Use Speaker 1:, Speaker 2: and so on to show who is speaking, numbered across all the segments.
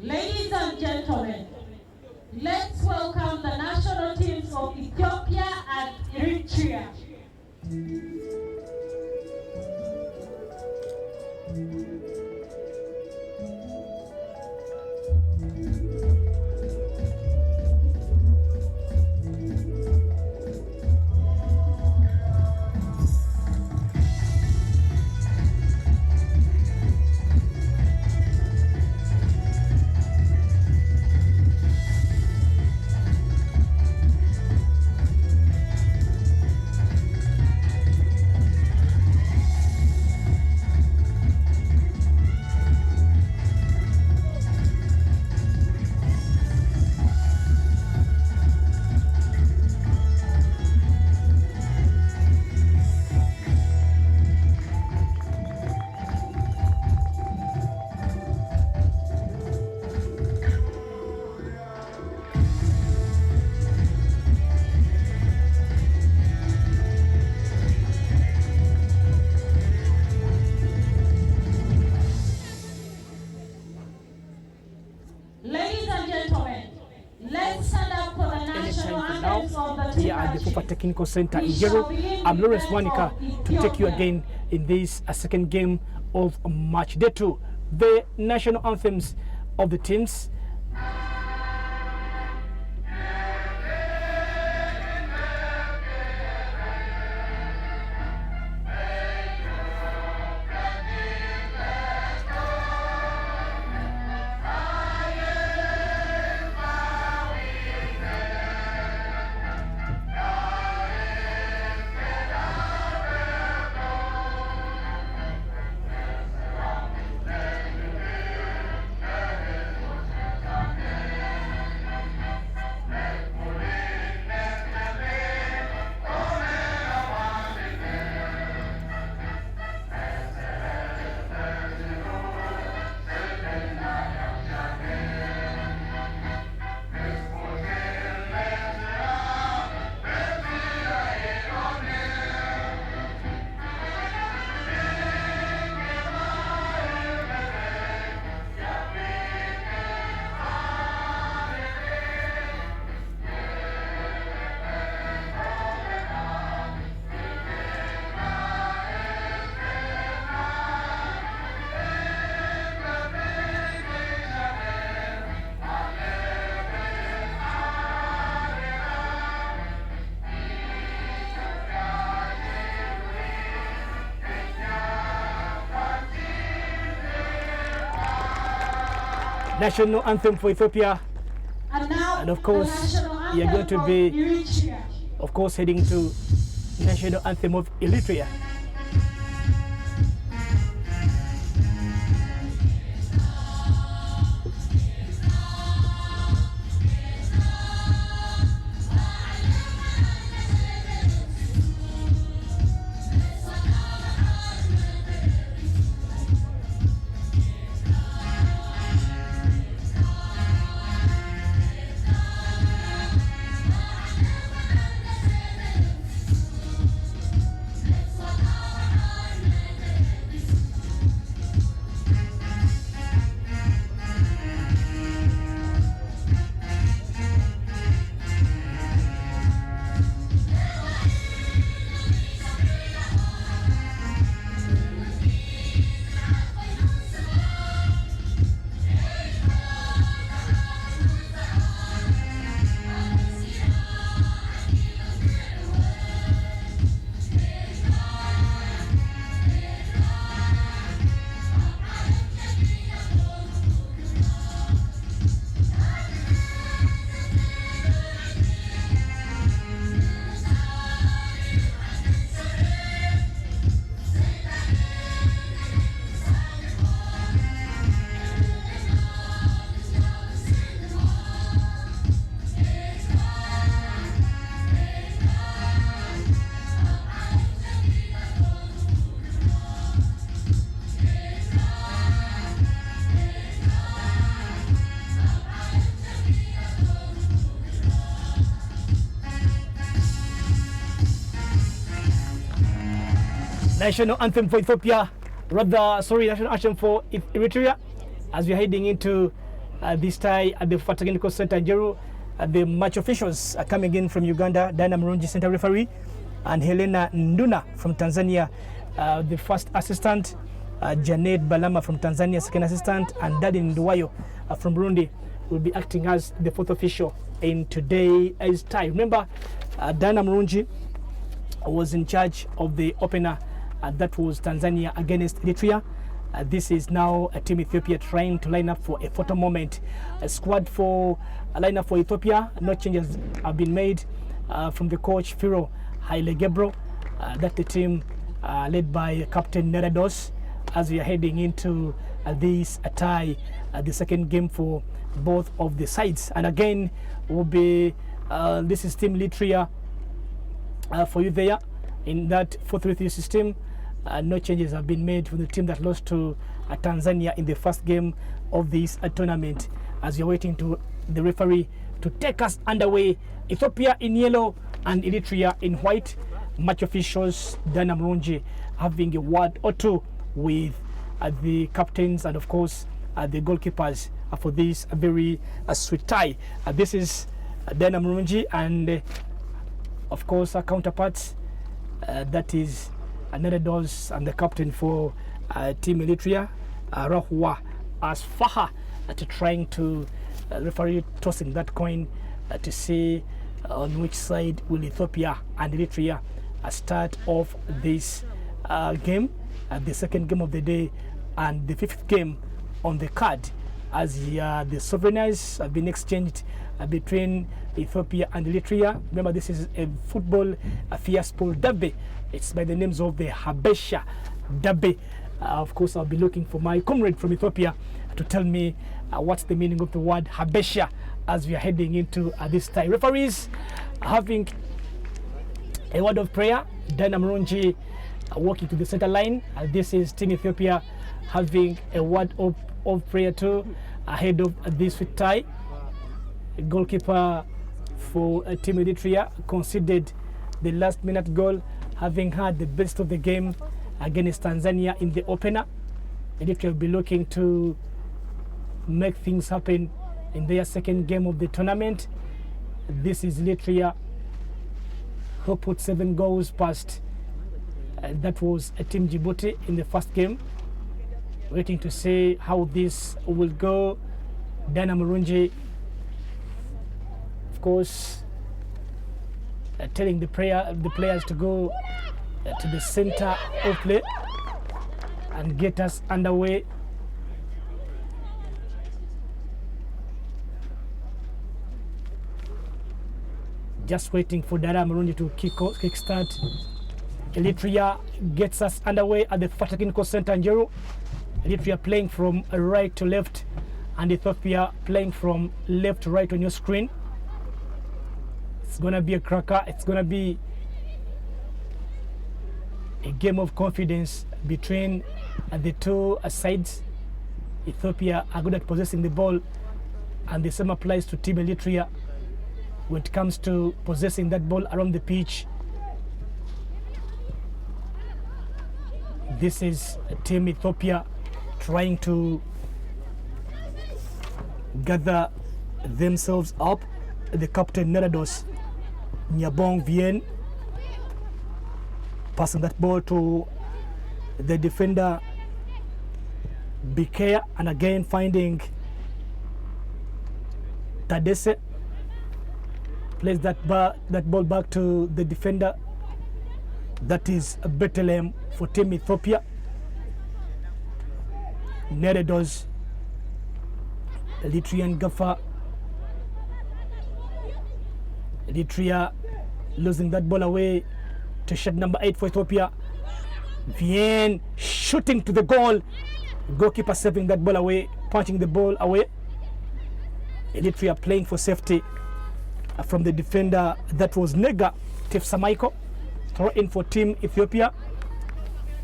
Speaker 1: Ladies and gentlemen, let's welcome the national teams of Ethiopia and Eritrea.
Speaker 2: Here at the FUFA Technical Center in Jeru. I'm Lawrence Wanika to take you again in this second game of match day 2. The national anthems of the teams. National anthem for Ethiopia, and of course we are going to be of course heading to national anthem of Eritrea. National anthem for Ethiopia, national anthem for Eritrea, as we are heading into this tie at the FIFA Technical Center in Jeru. The match officials are coming in from Uganda, Diana Murungi, center referee, and Helena Nduna from Tanzania, the first assistant, Janet Balama from Tanzania, second assistant, and Daddy Nduwayo from Burundi will be acting as the fourth official in today's tie. Remember, Diana Murungi was in charge of the opener, that was Tanzania against Eritrea. This is now a team Ethiopia trying to line up for a photo moment. A squad for a lineup for Ethiopia. No changes have been made from the coach Firo Haile Gebro. That's the team led by Captain Nerados, as we are heading into this tie, the second game for both of the sides. And again, will be this is Team Eritrea for you there in that 4-3-3 system. No changes have been made from the team that lost to Tanzania in the first game of this tournament. As you're waiting to the referee to take us underway, Ethiopia in yellow and Eritrea in white. Match officials Diana Murungi having a word or two with the captains and of course the goalkeepers for this very sweet tie. This is Diana Murungi and of course our counterparts, that is Neredos and the captain for Team Eritrea, Rahua Asfaha, trying to referee tossing that coin to see on which side will Ethiopia and Eritrea start off this game, the second game of the day and the fifth game on the card, as the souvenirs have been exchanged between Ethiopia and Eritrea. Remember, this is a football fiasco derby. It's by the names of the Habesha derby. Of course, I'll be looking for my comrade from Ethiopia to tell me what's the meaning of the word Habesha as we are heading into this tie. Referees having a word of prayer. Diana Murungi walking to the center line. This is Team Ethiopia having a word of prayer too ahead of this tie. Goalkeeper for Team Eritrea conceded the last minute goal, having had the best of the game against Tanzania in the opener. Eritrea will be looking to make things happen in their second game of the tournament. This is Eritrea, who put 7 goals past that was a Team Djibouti in the first game. Waiting to see how this will go. Diana Murungi, of course, telling the players to go to the center of play and get us underway. Just waiting for Diana Murungi to kick start. Eritrea gets us underway at the FIFA Technical Center in Jeru. Eritrea playing from right to left and Ethiopia playing from left to right on your screen. It's gonna be a cracker. It's gonna be a game of confidence between the two sides. Ethiopia are good at possessing the ball, and the same applies to Team Eritrea when it comes to possessing that ball around the pitch. This is Team Ethiopia trying to gather themselves up. The captain Nerados Nyabong Vien passing that ball to the defender Bikea, and again finding Tadese, plays that ball back to the defender, that is Bethlehem for Team Ethiopia. Neredos, Eritrean Gaffer. Eritrea losing that ball away to shot number 8 for Ethiopia. Vien shooting to the goal. Goalkeeper saving that ball away, punching the ball away. Eritrea playing for safety from the defender, that was Nega Tefsamaiko. Throw in for Team Ethiopia.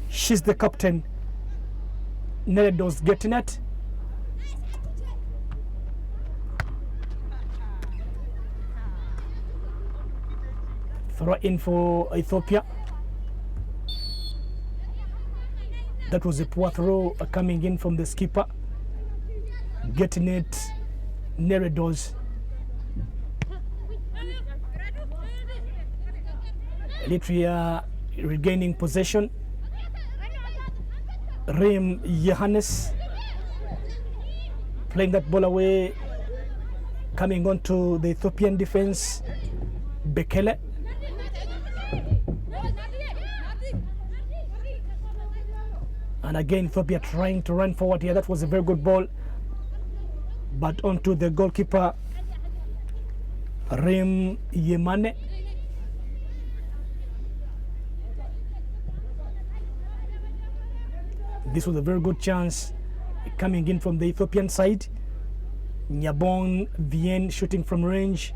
Speaker 2: She's the captain. Neredos getting it. Throw in for Ethiopia. That was a poor throw coming in from the skipper. Getting it Neredos. Eritrea regaining possession. Rim Johannes playing that ball away, coming on to the Ethiopian defense. Bekele. And again, Ethiopia trying to run forward here. That was a very good ball. But onto the goalkeeper, Rim Yemane. This was a very good chance coming in from the Ethiopian side. Nyabon Vien shooting from range.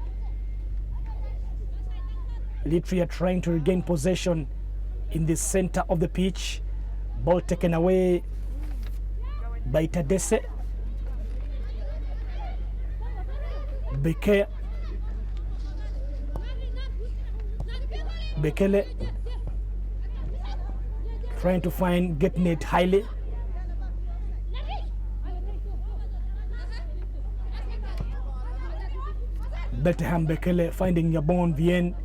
Speaker 2: Eritrea trying to regain possession in the center of the pitch. Ball taken away by Tadese. Bekele trying to find Getnet Haile. Bethlehem Bekele finding Yabon Vien,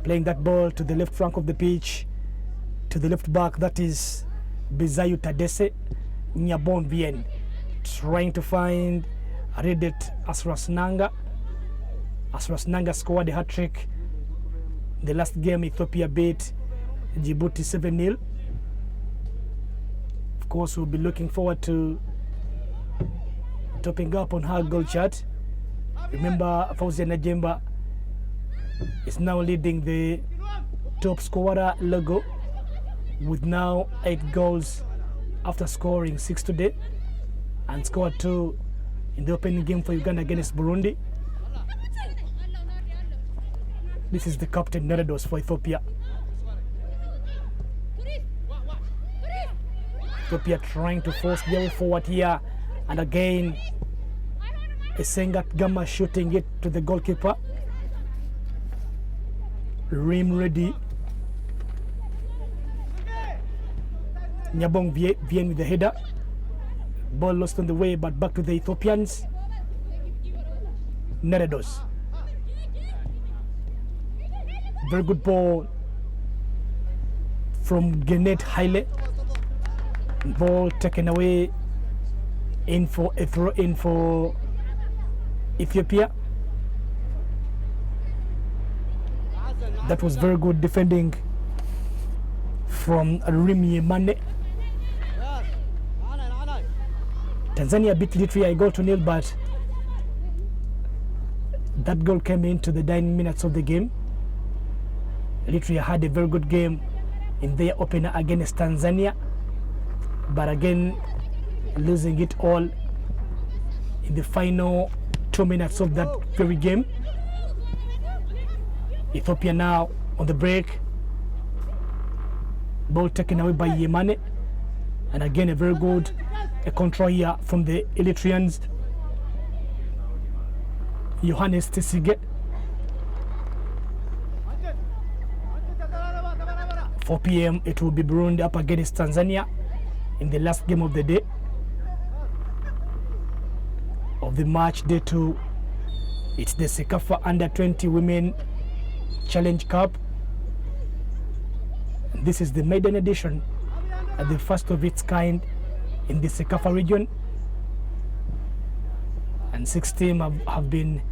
Speaker 2: playing that ball to the left flank of the pitch, to the left back, that is Bizayu Tadese. Nyabon Vien trying to find Redet Asras Nanga. Asras Nanga scored a hat-trick the last game. Ethiopia beat Djibouti 7-0. Of course, we'll be looking forward to topping up on her goal chart. Remember, Fauzia Najemba is now leading the top scorer logo with now 8 goals after scoring 6 today, and scored 2 in the opening game for Uganda against Burundi. This is the captain Neredos for Ethiopia. Ethiopia trying to force their way forward here, and again Esengat Gama shooting it to the goalkeeper. Rim ready. Nyabong Vien with the header. Ball lost on the way, but back to the Ethiopians. Neredos. Very good ball from Genet Haile. Ball taken away in for a throw in for Ethiopia. That was very good defending from Rimi Mane. Tanzania beat Eritrea a goal to nil, but that goal came into the dying minutes of the game. Eritrea had a very good game in their opener against Tanzania, but again losing it all in the final 2 minutes of that very game. Ethiopia now on the break. Ball taken away by Yemane, and again a very good control here from the Eritreans. Johannes Tesige. 4 p.m. it will be Burundi up against Tanzania in the last game of the day of the match day 2. It's the Cecafa Under-20 Women Challenge Cup. This is the maiden edition, the first of its kind in the Cecafa region, and 6 teams have been,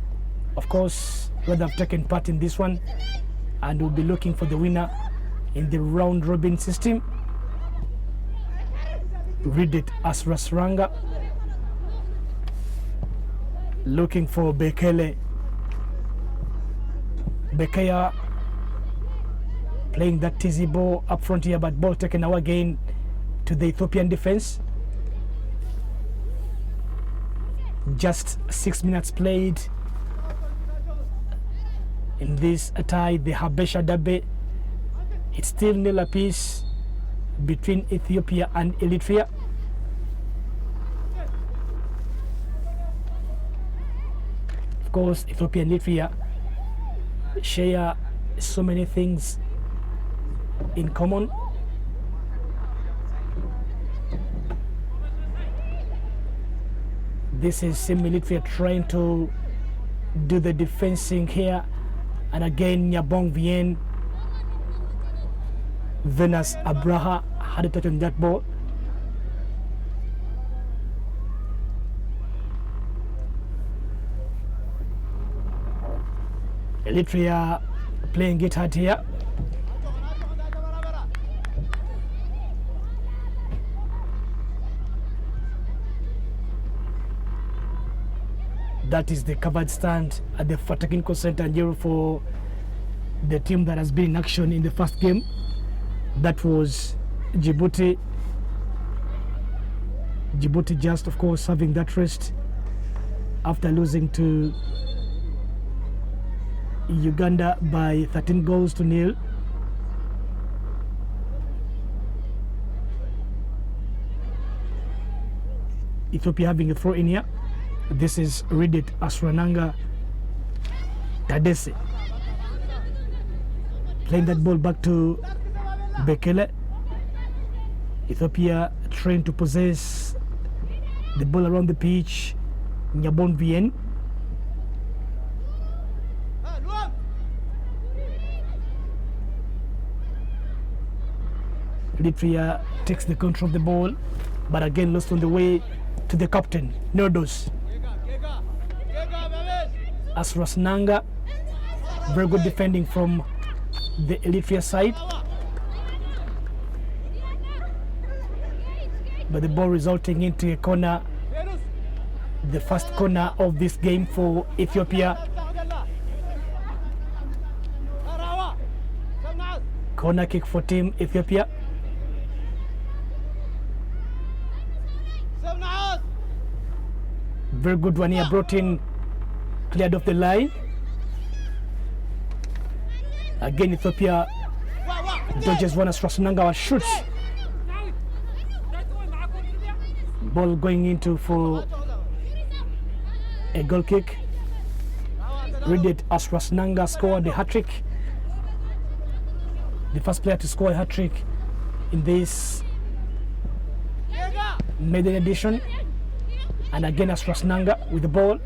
Speaker 2: of course, rather have taken part in this one, and we'll be looking for the winner in the round robin system. Read it as Rasranga looking for Bekele. Bekeya playing that tizzy ball up front here, but ball taken away again to the Ethiopian defense. Just 6 minutes played in this tie, the Habesha Dabe. It's still nil apiece between Ethiopia and Eritrea. Of course, Ethiopia and Eritrea share so many things in common. This is military trying to do the defending here, and again Nyabong Vien. Venus Abraha had a touch on that ball. Eritrea playing it hard here. That is the covered stand at the technical center in for the team that has been in action in the first game. That was Djibouti. Djibouti just, of course, having that rest after losing to Uganda by 13 goals to nil. Ethiopia having a throw in here. This is Ridit Asrananga Tadese playing that ball back to Bekele. Ethiopia trying to possess the ball around the pitch. Nyabon Vien. Eritrea takes the control of the ball, but again lost on the way to the captain, Nodos. Asras Nanga, very good defending from the Eritrea side. But the ball resulting into a corner, the first corner of this game for Ethiopia. Corner kick for team Ethiopia. Very good one here, brought in, cleared off the line. Again, Ethiopia dodges one as Rasunanga shoots. Ball going into for a goal kick. Read it as Rasunanga scored the hat-trick. The first player to score a hat-trick in this maiden edition. And again as Rasunanga with the ball,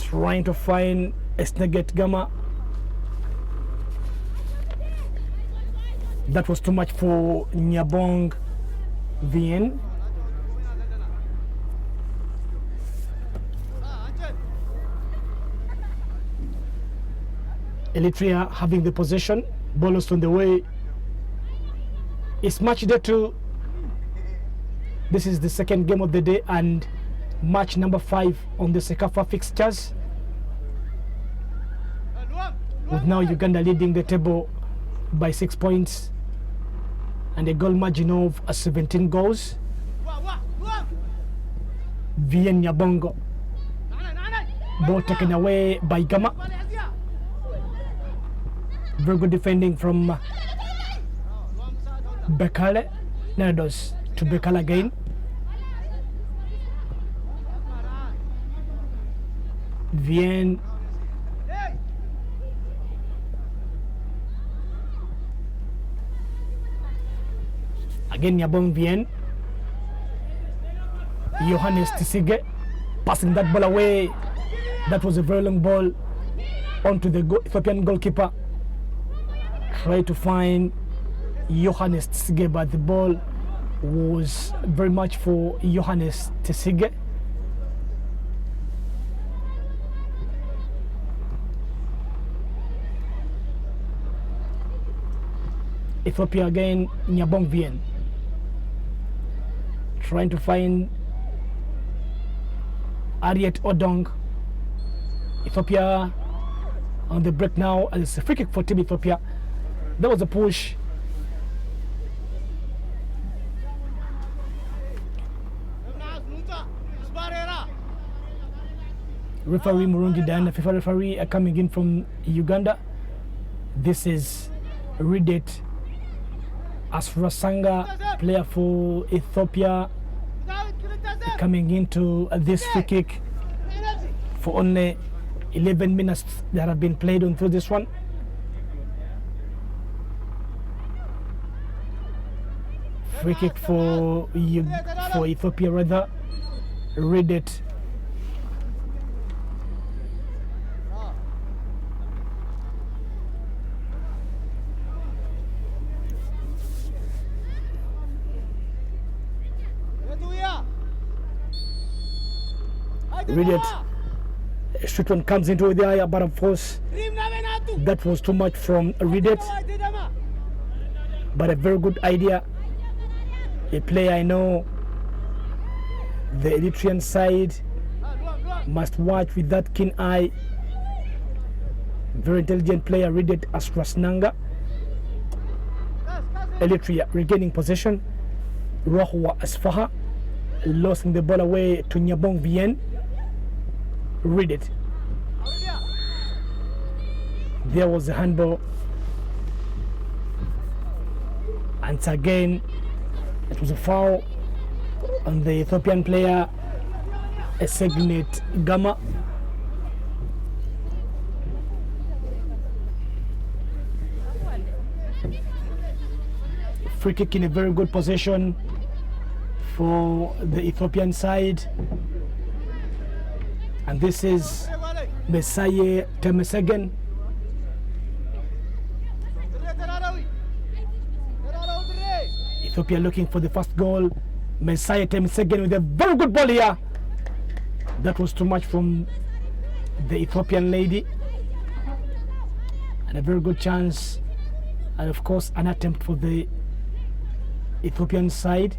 Speaker 2: trying to find a Sneget Gama. That was too much for Nyabong Vien. Eritrea having the possession, ball lost on the way. It's match day 2. This is the second game of the day and match number 5 on the Cecafa fixtures. With now Uganda leading the table by 6 points and a goal margin of 17 goals. Vien Nyabongo. Ball taken away by Gama. Very good defending from Bekale. Nados to Bekale again. Vien. Again Nyabong Vien. Johannes Tisige passing that ball away. That was a very long ball onto the Ethiopian goalkeeper. Try to find Johannes Tisige, but the ball was very much for Johannes Tisige. Ethiopia again, Nyabong Vien. Trying to find Ariet Odong. Ethiopia on the break now, and it's a free kick for Team Ethiopia. That was a push. Referee Murungi Dan, the FIFA referee, are coming in from Uganda. This is Ridet Asrasanga, player for Ethiopia, coming into this free kick for only 11 minutes that have been played on through this one. Free kick for Ethiopia rather. Read it. Read it. A short one comes into the eye, but of course that was too much from Read it. But a very good idea. A player I know the Eritrean side must watch with that keen eye. Very intelligent player. Read it as Rasnanga. Eritrea regaining possession. Rohwa Asfaha losing the ball away to Nyabong Vien. Read it. There was a handball, and again it was a foul on the Ethiopian player Segnet Gama. Free kick in a very good position for the Ethiopian side, and this is Messiah Temesegen. Ethiopia looking for the first goal. Messiah Temesegen with a very good ball here. That was too much from the Ethiopian lady, and a very good chance, and of course an attempt for the Ethiopian side.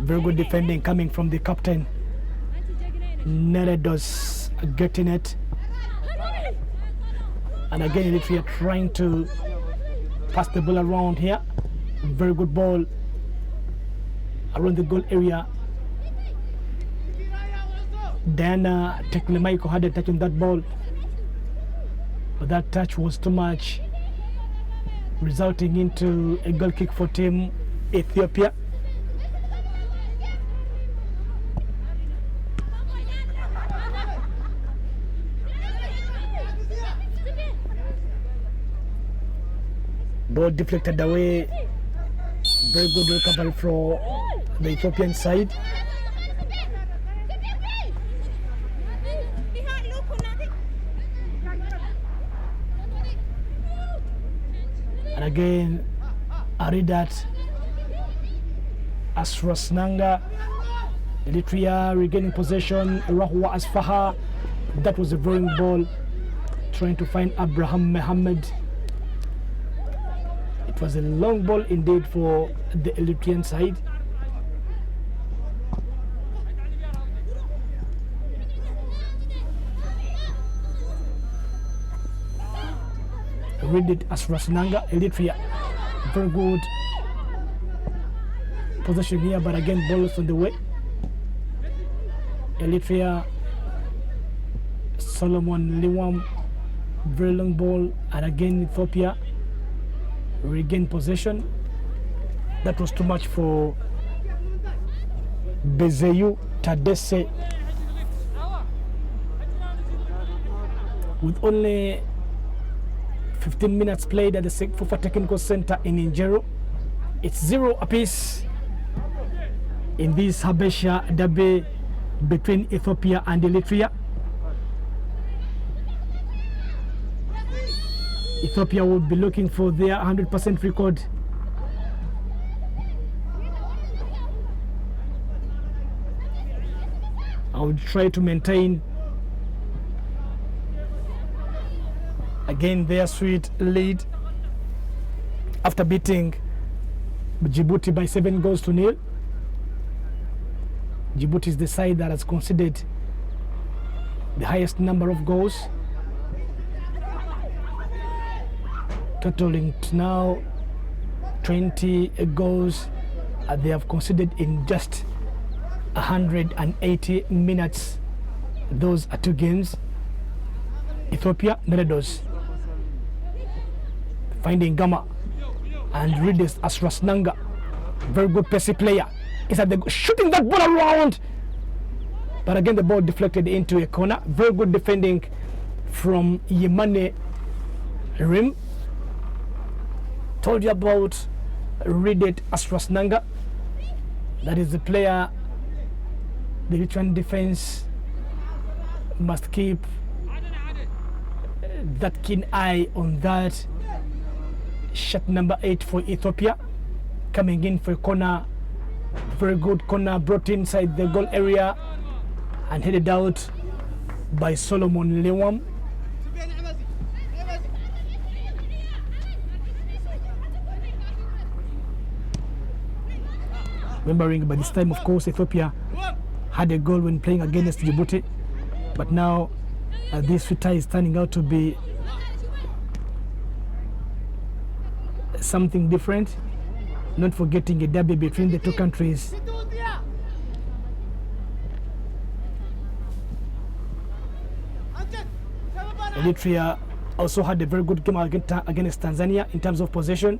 Speaker 2: Very good defending coming from the captain. Neredos getting it, and again Eritrea trying to pass the ball around here. Very good ball around the goal area. Diana Teklemaiko had a touch on that ball, but that touch was too much, resulting into a goal kick for team Ethiopia. Ball deflected away. Very good recovery for the Ethiopian side. And again, Aridat Asrasnanga. Eritrea regaining possession. Rahwa Asfaha. That was a very good ball, trying to find Abraham Mohammed. It was a long ball indeed for the Eritrean side. Read it as Rasnanga. Eritrea, very good possession here, but again balls on the way. Eritrea, Solomon Liwam, very long ball, and again Ethiopia regain possession. That was too much for Bezeyu Tadesse. With only 15 minutes played at the Cecafa Technical Center in Injero, it's 0 apiece in this Habesha derby between Ethiopia and Eritrea. Ethiopia would be looking for their 100% record. I would try to maintain again their sweet lead after beating Djibouti by 7 goals to 0. Djibouti is the side that has conceded the highest number of goals, totaling to now 20 goals they have conceded in just 180 minutes. Those are 2 games. Ethiopia, Neredos finding Gama and Rides Asrasnanga, very good pacey player. Is that the shooting that ball around? But again, the ball deflected into a corner. Very good defending from Yemane Rim. Told you about Ridet Asrasnanga. That is the player the Eritrean defense must keep that keen eye on. That shot number 8 for Ethiopia, coming in for a corner. Very good corner, brought inside the goal area and headed out by Solomon Lewam. Remembering by this time, of course, Ethiopia had a goal when playing against Djibouti, but now this fita is turning out to be something different. Not forgetting a derby between the two countries. Eritrea also had a very good game against Tanzania in terms of possession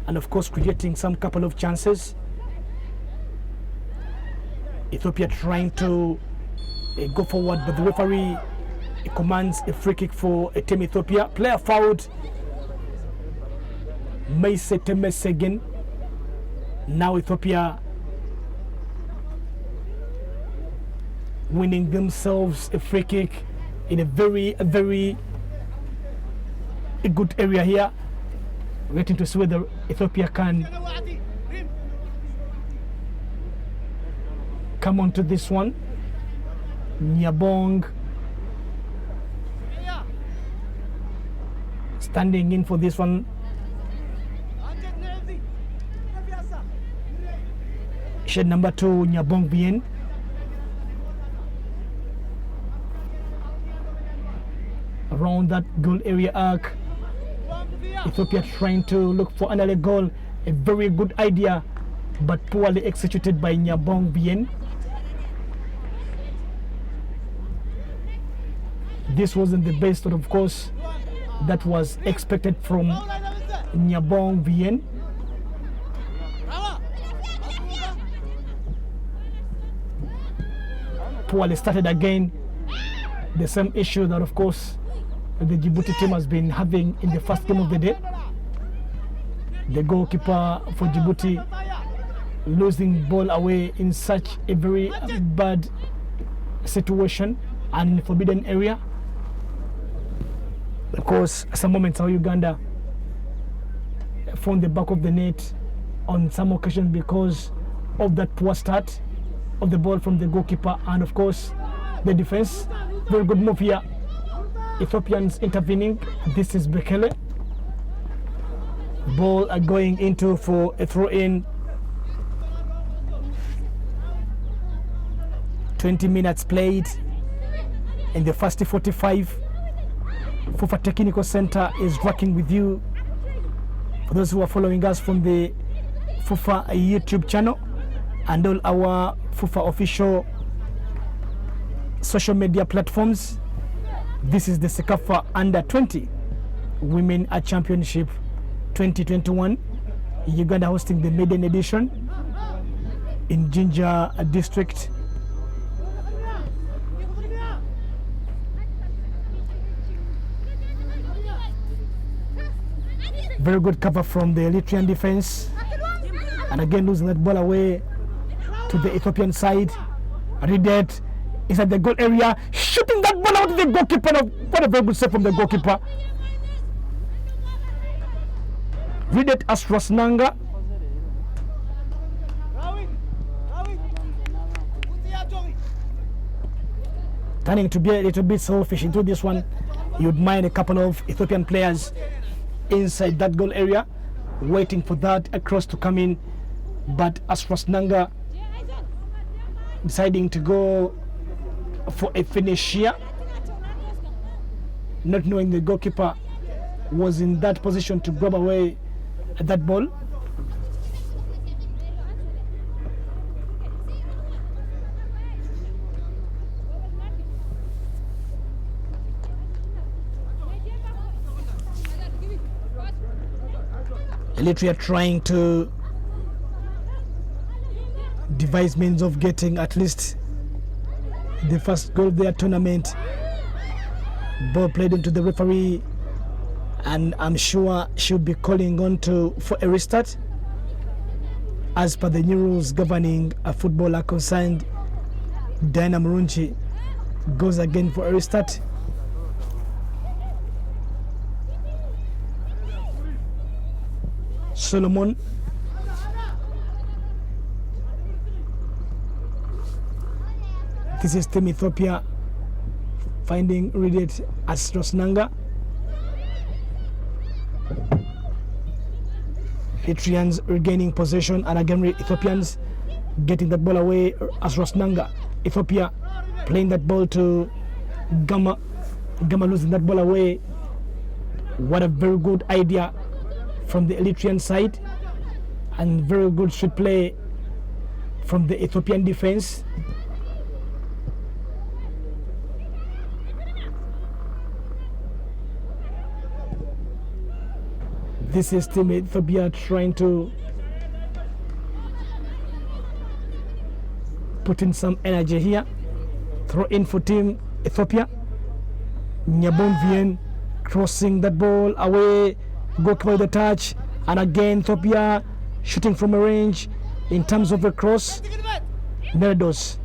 Speaker 2: and of course creating some couple of chances. Ethiopia trying to go forward, but the referee commands a free kick for Team Ethiopia. Player fouled, Meise Temesegen. Now Ethiopia winning themselves a free kick in a very good area here. Waiting to see whether Ethiopia can come on to this one. Nyabong standing in for this one. Shed number 2, Nyabong Bien. Around that goal area arc, Ethiopia trying to look for another goal. A very good idea, but poorly executed by Nyabong Bien. This wasn't the best, but of course, that was expected from Nyabong Bien. Poorly started again. The same issue that, of course, the Djibouti team has been having in the first game of the day. The goalkeeper for Djibouti losing ball away in such a very bad situation and in a forbidden area. Of course, some moments how Uganda found the back of the net on some occasions because of that poor start of the ball from the goalkeeper and of course the defense. Very good move here. Ethiopians intervening. This is Bekele. Ball going into for a throw-in. 20 minutes played in the first 45. FUFA Technical Center is working with you. For those who are following us from the FUFA YouTube channel and all our FUFA official social media platforms, this is the Cecafa Under 20 Women A Championship 2021. Uganda hosting the maiden edition in Jinja district. Very good cover from the Eritrean defense, and again losing that ball away to the Ethiopian side. Ridet is at the goal area, shooting that ball out to the goalkeeper. What a very good save from the goalkeeper. Ridet Asrasnanga. Turning to be a little bit selfish into this one. You'd mind a couple of Ethiopian players inside that goal area, waiting for that cross to come in, but Asrasnanga deciding to go for a finish here, not knowing the goalkeeper was in that position to grab away that ball. Eritrea trying to devise means of getting at least the first goal of their tournament. Ball played into the referee, and I'm sure she'll be calling on for a restart. As per the new rules governing a footballer concerned, Diana Murunchi goes again for a restart. Solomon. This is Team Ethiopia finding Ridet as Rosnanga. Eritreans regaining possession, and again Ethiopians getting that ball away as Rosnanga. Ethiopia playing that ball to Gama. Gama losing that ball away. What a very good idea from the Eritrean side, and very good street play from the Ethiopian defense. This is Team Ethiopia trying to put in some energy here. Throw in for Team Ethiopia. Nyabonvien crossing that ball away. Goalkeeper with the touch, and again Ethiopia shooting from a range in terms of a cross. Neredos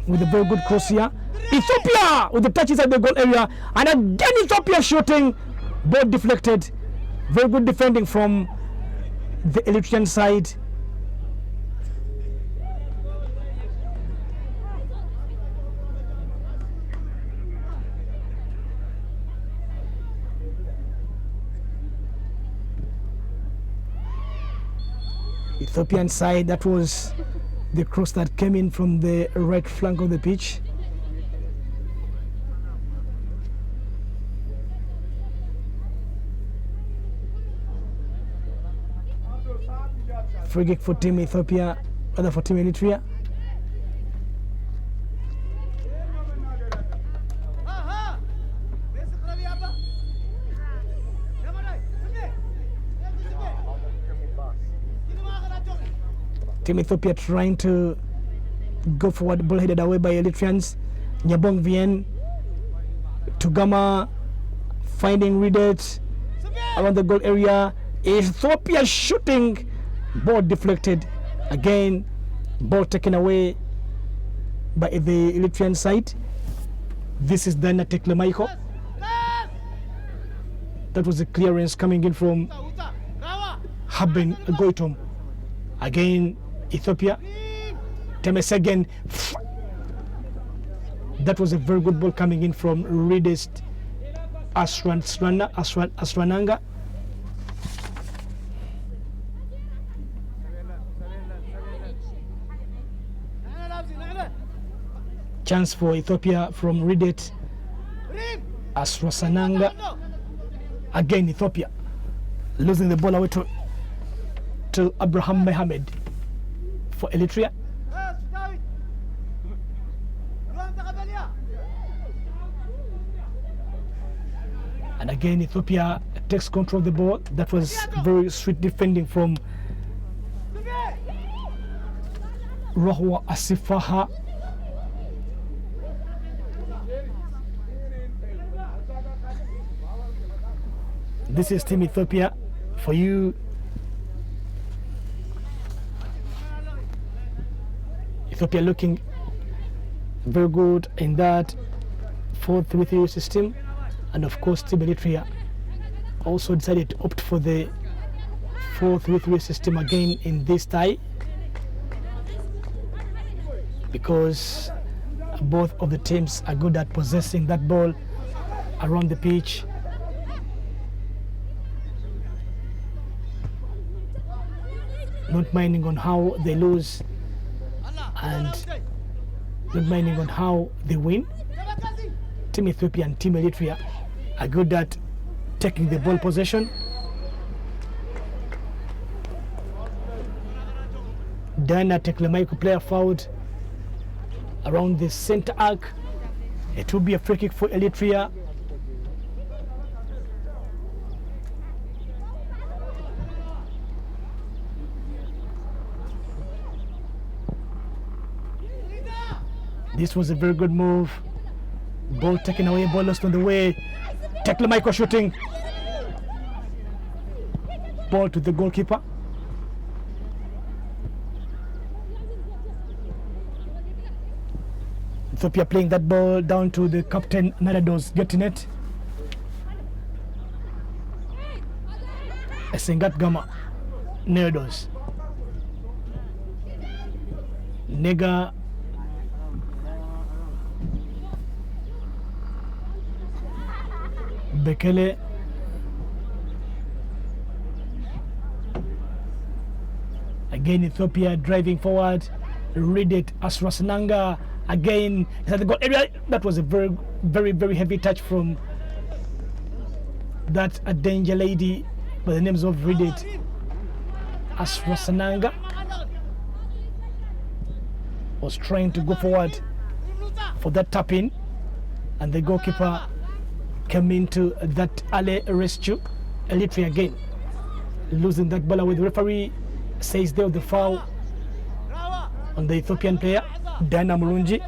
Speaker 2: with a very good cross here. Ethiopia with the touch inside the goal area, and again Ethiopia shooting. Ball deflected. Very good defending from the Eritrean side. Ethiopian side, that was the cross that came in from the right flank of the pitch. Free kick for Team Ethiopia, rather for Team Eritrea. Team Ethiopia trying to go forward, ball headed away by Eritreans. Nyabong Vien to Gama, finding Ridet around the goal area. Ethiopia shooting. Ball deflected. Again, ball taken away by the Eritrean side. This is Dana Teklemaiko. That was a clearance coming in from Haben Goitom. Again, Ethiopia. Temesegen. That was a very good ball coming in from Ridest Asrananga. Chance for Ethiopia from Ridet Asrananga. Again, Ethiopia losing the ball away to Abraham Mohamed for Eritrea. And again, Ethiopia takes control of the ball. That was very sweet defending from Rohwa Asifaha. This is Team Ethiopia for you. Ethiopia looking very good in that 4-3-3 system, and of course Team Eritrea also decided to opt for the 4-3-3 system again in this tie, because both of the teams are good at possessing that ball around the pitch. Not minding on how they lose and not minding on how they win. Team Ethiopia and Team Eritrea are good at taking the ball possession. Dana Teklemaiko player fouled around the center arc. It will be a free kick for Eritrea. This was a very good move. Ball taken away, ball lost on the way. Tekla Michael shooting. Ball to the goalkeeper. Ethiopia playing that ball down to the captain, Narados, getting it. Esengat Gama, Narados. Nega. Bekele. Again, Ethiopia driving forward. Read it, Asrasananga. Again, inside the goal area. That was a very, very, very heavy touch from that a danger lady by the names of Reddit. Asrasananga was trying to go forward for that tap in, and the goalkeeper came into that early rescue. Eritrea again losing that ball away. The referee says there was the foul on the Ethiopian player, Dana Murunji.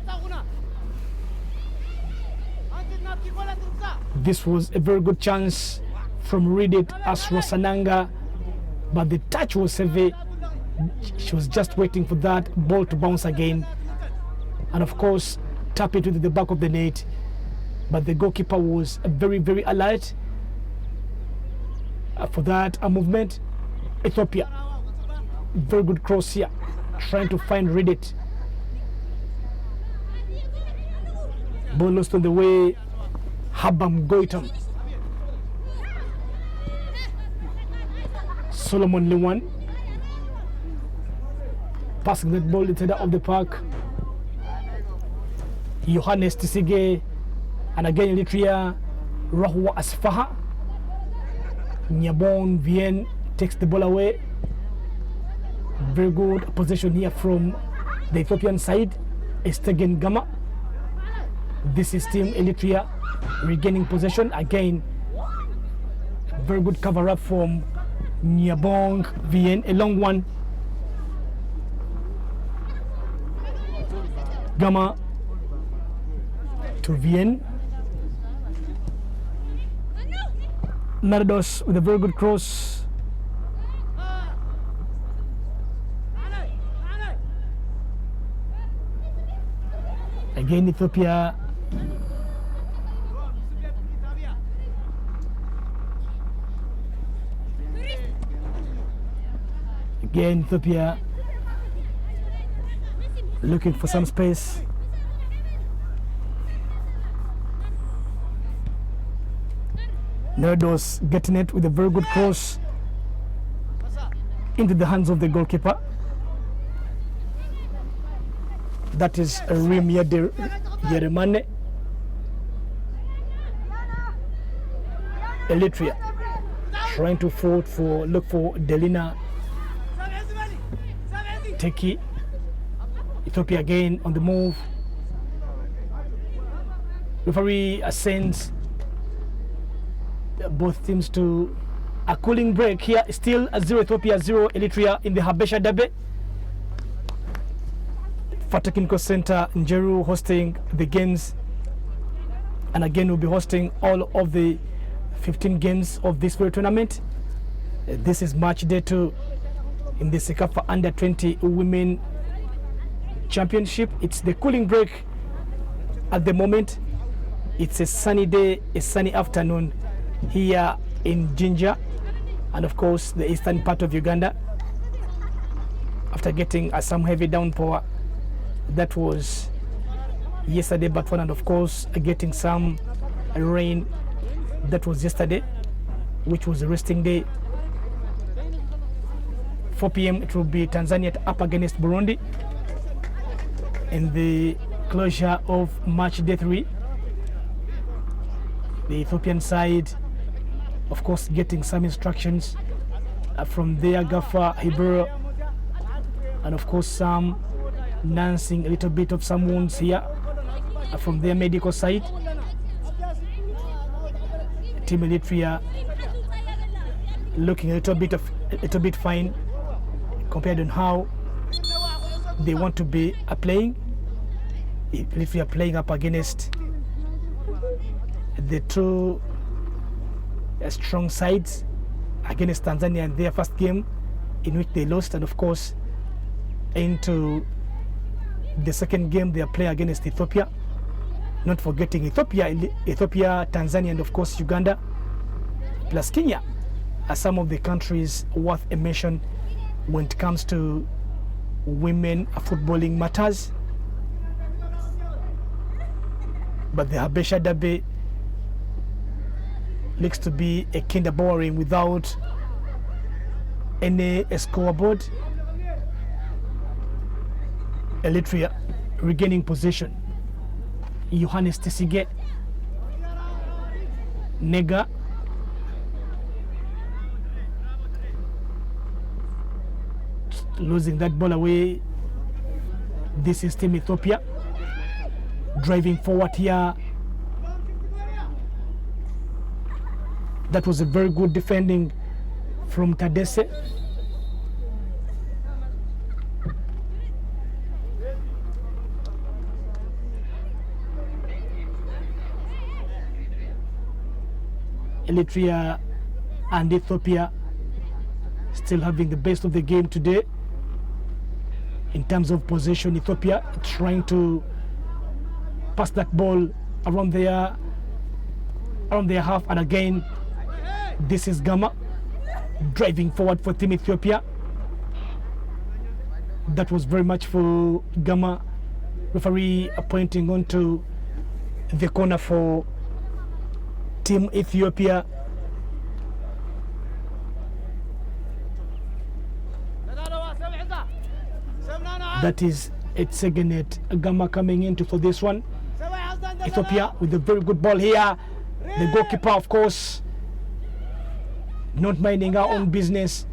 Speaker 2: This was a very good chance from Reddit Asrasananga, but the touch was heavy. She was just waiting for that ball to bounce again, and of course tap it into the back of the net. But the goalkeeper was very, very alert for that movement. Ethiopia, very good cross here, trying to find Reddit. Ball lost on the way. Habam Goitam. Solomon Lewan passing that ball into the of the park. Johannes Tisige, and again Eritrea, Rahwa Asfaha. Nyabon Vien takes the ball away. Very good possession here from the Ethiopian side. Estegen Gama. This is Team Eritrea regaining possession again. Very good cover up from Nyabong Vien, a long one. Gama to Vien. Narados with a very good cross. Again Ethiopia looking for some space. Nerdos getting it with a very good cross into the hands of the goalkeeper. That is Rim Yeremane. Eritrea trying to look for Delina Teki. Ethiopia again on the move. Referee sends both teams to a cooling break here. Still a 0 Ethiopia, 0 Eritrea in the Habesha Derby. Technical Center Njeru hosting the games, and again we'll be hosting all of the 15 games of this very tournament. This is match day 2 in the Cecafa Under 20 Women Championship. It's the cooling break at the moment. It's a sunny day, a sunny afternoon here in Jinja, and of course the eastern part of Uganda, after getting some heavy downpour that was yesterday, but one, and of course getting some rain that was yesterday, which was a resting day. 4 p.m. it will be Tanzania up against Burundi in the closure of match day 3. The Ethiopian side, of course, getting some instructions from their gaffer Hebrew, and of course some nursing a little bit of some wounds here from their medical side. Team Eritrea looking a little bit fine compared on how they want to be playing. Eritrea playing up against the two strong sides against Tanzania in their first game, in which they lost, and of course into the second game they are playing against Ethiopia. Not forgetting Ethiopia, Tanzania, and of course Uganda, plus Kenya are some of the countries worth a mention when it comes to women footballing matters. But the Habesha Derby looks to be a kind of boring without any scoreboard. Eritrea regaining possession. Johannes Tesige, Nega, losing that ball away. This is Team Ethiopia driving forward here. That was a very good defending from Tadesse. Eritrea and Ethiopia still having the best of the game today. In terms of possession, Ethiopia trying to pass that ball around their half, and again this is Gama driving forward for Team Ethiopia. That was very much for Gama. Referee pointing onto the corner for Team Ethiopia. That is Etsegenet Gama coming into for this one. Ethiopia with a very good ball here. The goalkeeper, of course, not minding our own business.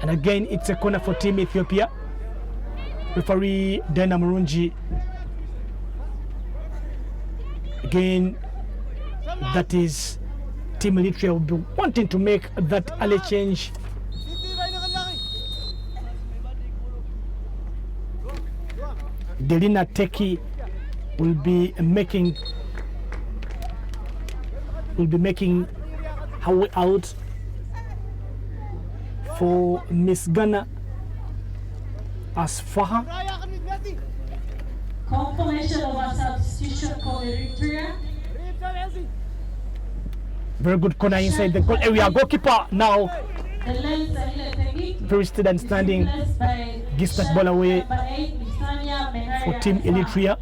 Speaker 2: And again, it's a corner for Team Ethiopia. Referee Dana Murunji. Again, that is Team Eritrea will be wanting to make that early change. Delina Teki will be making her way out for Miss Ghana as Faha.
Speaker 1: Confirmation of a substitution for Eritrea.
Speaker 2: Very good corner inside the goal area. Goalkeeper now
Speaker 1: The lens
Speaker 2: very still and standing, gives that ball away for Team Eritrea.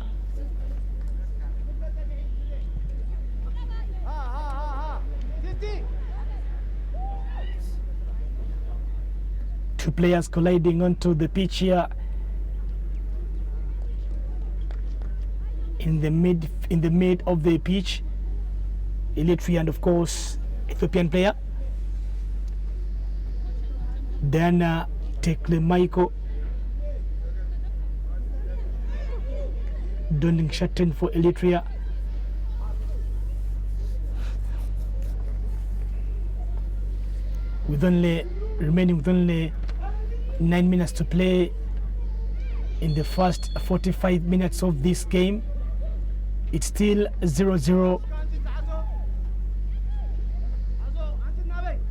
Speaker 2: Two players colliding onto the pitch here in the mid of the pitch. Eritrea and of course Ethiopian player. Then Tekle Michael donning Shatten for Eritrea. Remaining with only 9 minutes to play in the first 45 minutes of this game. It's still 0-0.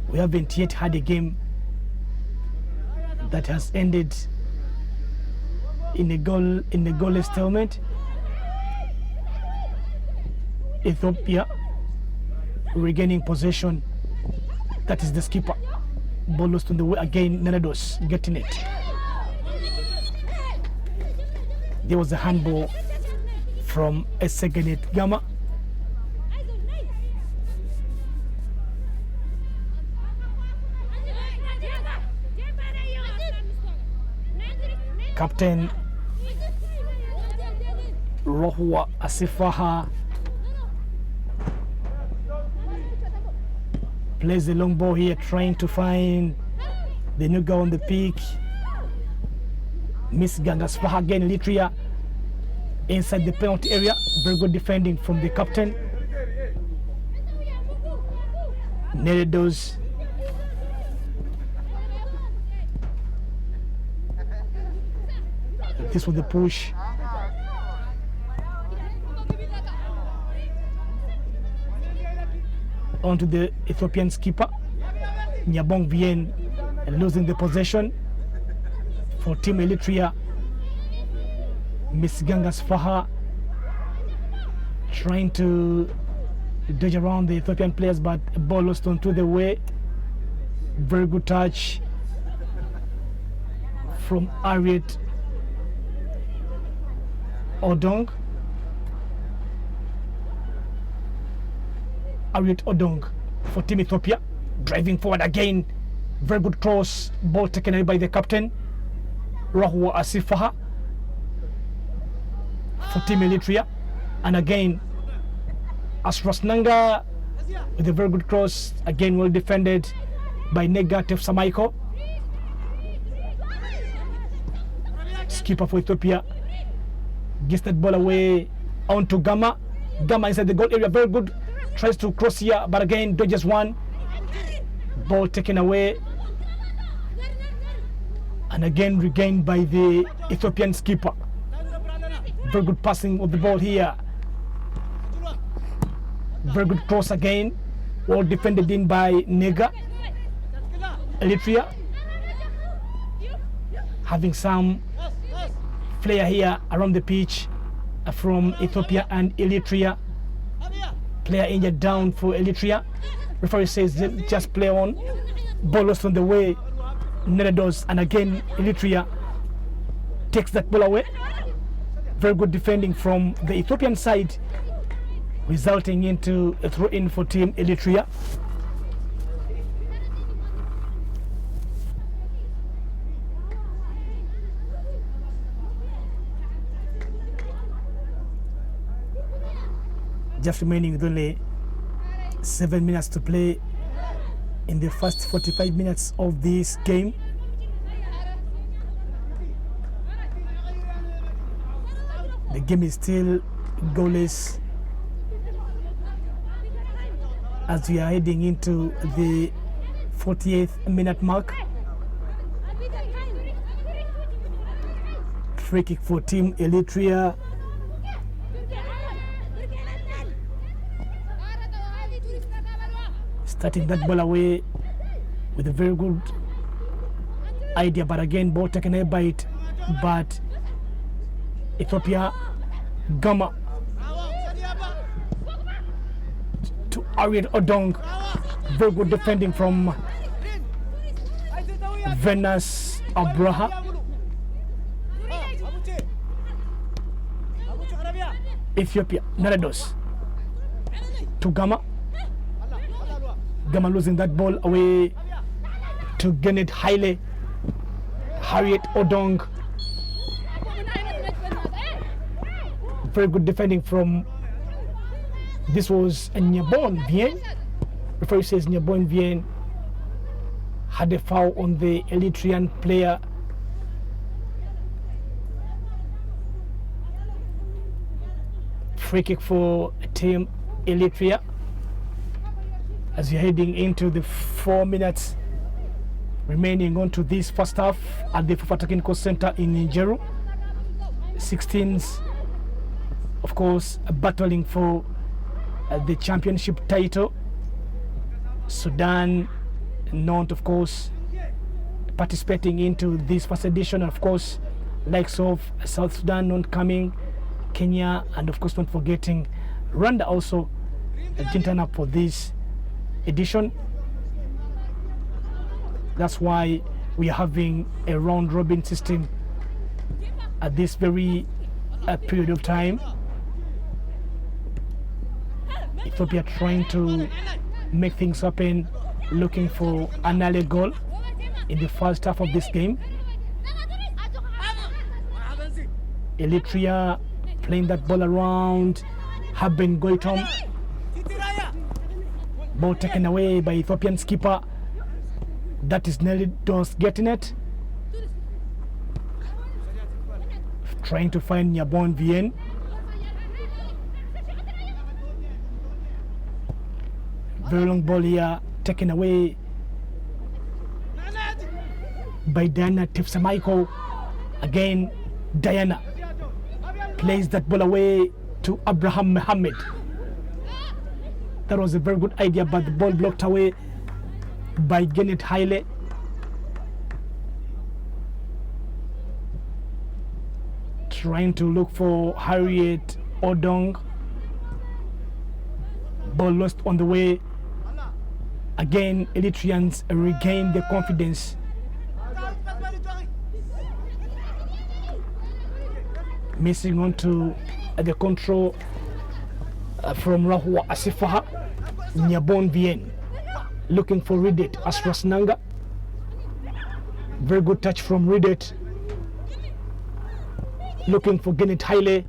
Speaker 2: We haven't yet had a game that has ended in a goalless stalemate. Ethiopia regaining possession. That is the skipper. Ball lost on the way again. Nenados getting it. There was a handball from Etsegenet Gama. Captain Rohua Asifaha plays the long ball here, trying to find the new guy on the peak. Miss Gangasfaha again, Eritrea inside the penalty area. Very good defending from the captain. Neredos. This was the push. Onto the Ethiopian skipper. Nyabong Bien losing the possession for Team Eritrea. Miss Gangas Faha trying to dodge around the Ethiopian players, but a ball lost onto the way. Very good touch from Harriet Odong. Harriet Odong for Team Ethiopia, driving forward again. Very good cross, ball taken away by the captain Rahua Asifaha for Team Eritrea. And again, Asras Nanga with a very good cross, again well defended by Nega Tefsamaiko. Skipper for Ethiopia gets that ball away onto Gama. Gama inside the goal area, very good. Tries to cross here, but again dodges one. Ball taken away. And again regained by the Ethiopian skipper. Very good passing of the ball here. Very good cross again. Well defended in by Nega. Eritrea having some player here around the pitch from Ethiopia and Eritrea. Player injured down for Eritrea. Referee says just play on. Ball lost on the way. Neredos, and again Eritrea takes that ball away. Very good defending from the Ethiopian side, resulting into a throw-in for Team Eritrea. Just remaining with only 7 minutes to play in the first 45 minutes of this game. The game is still goalless as we are heading into the 48th minute mark. Free kick for Team Eritrea. Starting that ball away with a very good idea, but again ball taken away by it. But Ethiopia, Gama to Harriet Odong. Very good defending from Venus Abraha. Ethiopia, Neredos to Gama. Gama losing that ball away to Genet Haile. Harriet Odong. Very good defending from, this was Nyabon Bien. Referee says Nyabon Bien had a foul on the Eritrean player. Free kick for Team Eritrea as we're heading into the 4 minutes remaining onto this first half at the FIFA Technical Center in Nigeria. 16s, of course, battling for the championship title. Sudan not, of course, participating into this first edition, and of course likes of South Sudan not coming, Kenya, and of course not forgetting Rwanda also didn't turn up for this edition. That's why we are having a round robin system at this very period of time. Ethiopia trying to make things happen, looking for an early goal in the first half of this game. Eritrea playing that ball around. Haben Goitom. Ball taken away by Ethiopian skipper. That is Nelly Dons getting it. Trying to find Nyabon Bien. Very long ball here, taken away by Diana Tefsamaiko. Again, Diana plays that ball away to Abraham Mohammed. That was a very good idea, but the ball blocked away by Genet Haile. Trying to look for Harriet Odong. Ball lost on the way. Again, Eritreans regain their confidence. Missing on to the control from Rahua Asifaha. Nyabon Vien looking for Ridet Asrasnanga. Very good touch from Ridet. Looking for Genet Haile.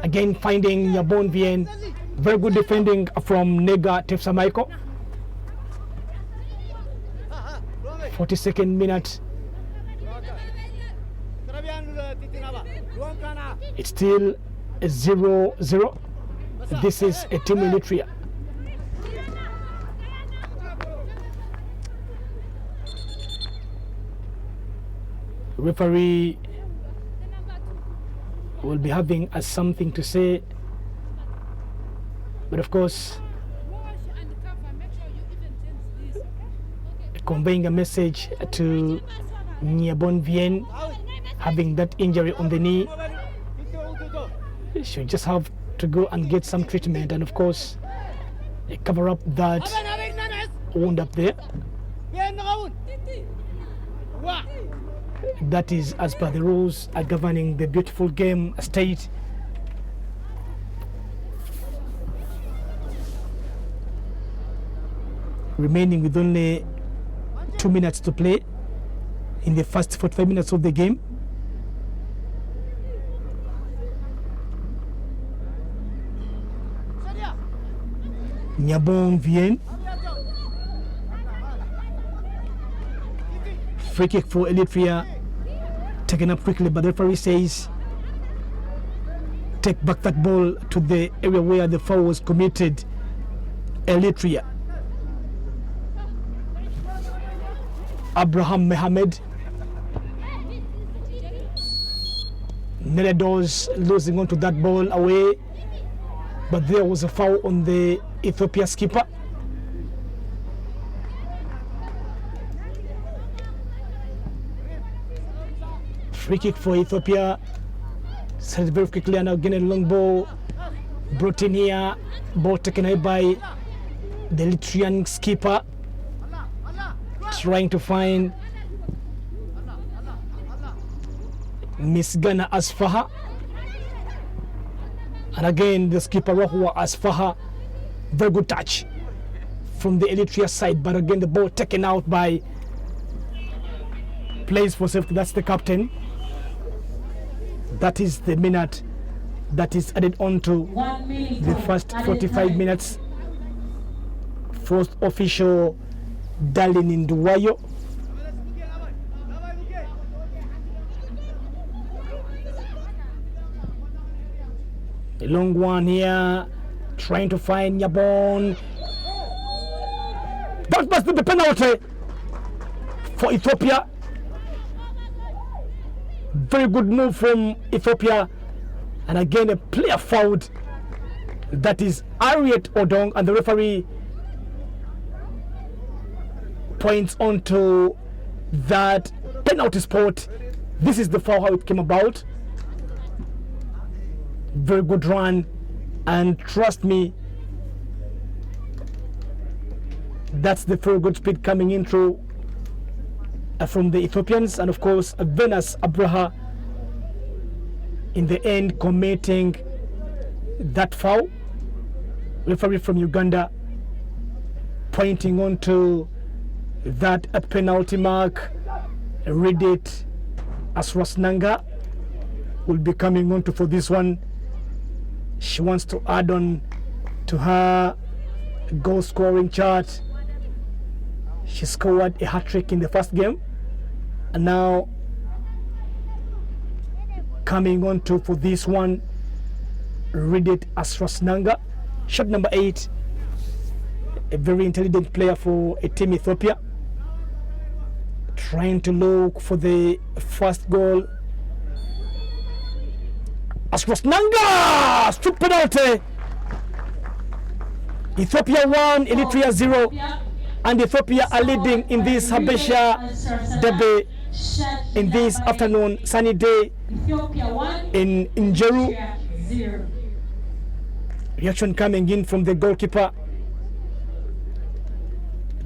Speaker 2: Again finding Nyabon Vien. Very good defending from Nega Tefsamaiko. 42nd minute. It's still a 0-0. This is a team Eritrea. Referee will be having something to say, but of course conveying a message to Nyabon Vien having that injury on the knee. Should just have to go and get some treatment, and of course cover up that wound up there. That is as per the rules governing the beautiful game state. Remaining with only 2 minutes to play in the first 45 minutes of the game. Nyabon Vien. Free kick for Eritrea. Taken up quickly, but the referee says take back that ball to the area where the foul was committed. Eritrea. Abraham Mohammed. Neredos losing onto that ball away, but there was a foul on the Ethiopia skipper. Free kick for Ethiopia. Set very quickly, and again a long ball brought in here. Ball taken away by the Eritrean skipper. Trying to find Miss Ghana Asfaha, and again the skipper Rahua Asfaha. Very good touch from the Eritrea side, but again the ball taken out by plays for safety. That's the captain. That is the minute that is added on to the first 45 minutes. First official Darling in Duwayo. A long one here, trying to find Nyabon. That must be the penalty for Ethiopia. Very good move from Ethiopia, and again a player fouled. That is Harriet Odong, and the referee points onto that penalty spot. This is the foul, how it came about. Very good run, and trust me, that's the very good speed coming in through from the Ethiopians, and of course Venus Abraha in the end committing that foul. Referee from Uganda pointing onto that a penalty mark. Read it as Rosnanga will be coming on to for this one. She wants to add on to her goal scoring chart. She scored a hat-trick in the first game, and now coming on to for this one. Read it as Rosnanga, shot number 8, a very intelligent player for a team Ethiopia, trying to look for the first goal Asros Nanga! Strip penalty! Ethiopia 1, Eritrea 0. And Ethiopia are leading in this Habesha derby in this afternoon, sunny day in Njeru. Reaction coming in from the goalkeeper.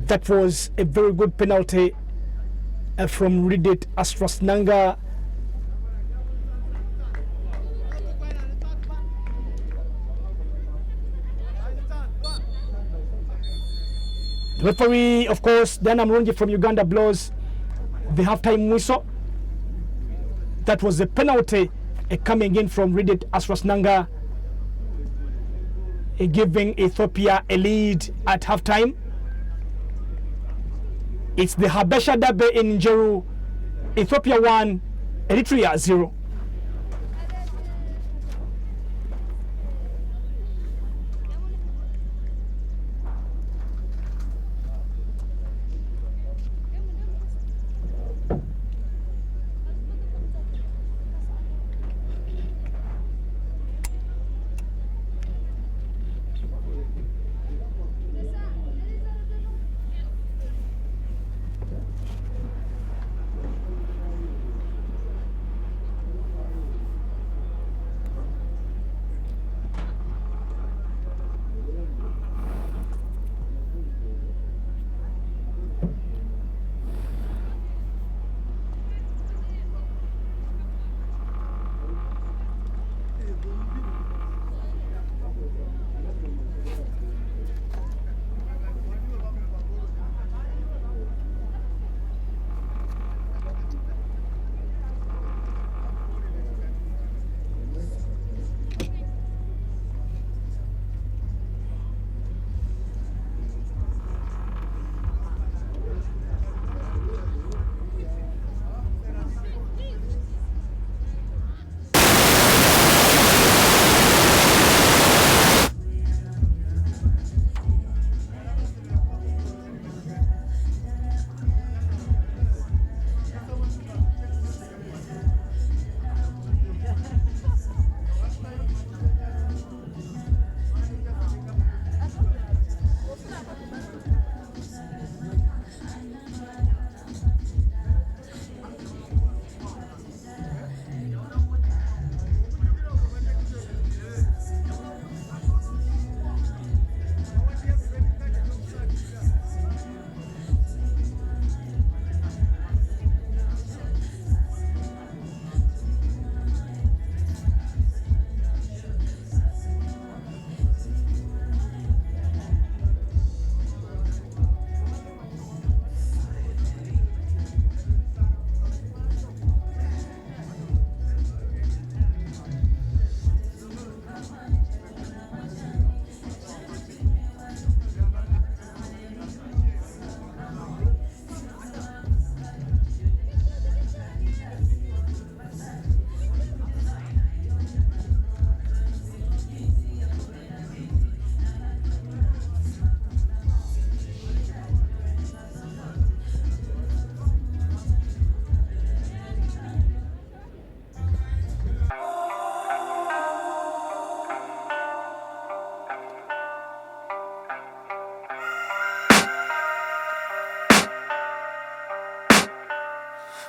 Speaker 2: That was a very good penalty from Ridit Asros Nanga. The referee, of course, Dana Mronji from Uganda, blows the halftime whistle. That was a penalty coming in from Ridit Asros Nanga, giving Ethiopia a lead at halftime. It's the Habesha derby in Njeru. Ethiopia 1, Eritrea 0.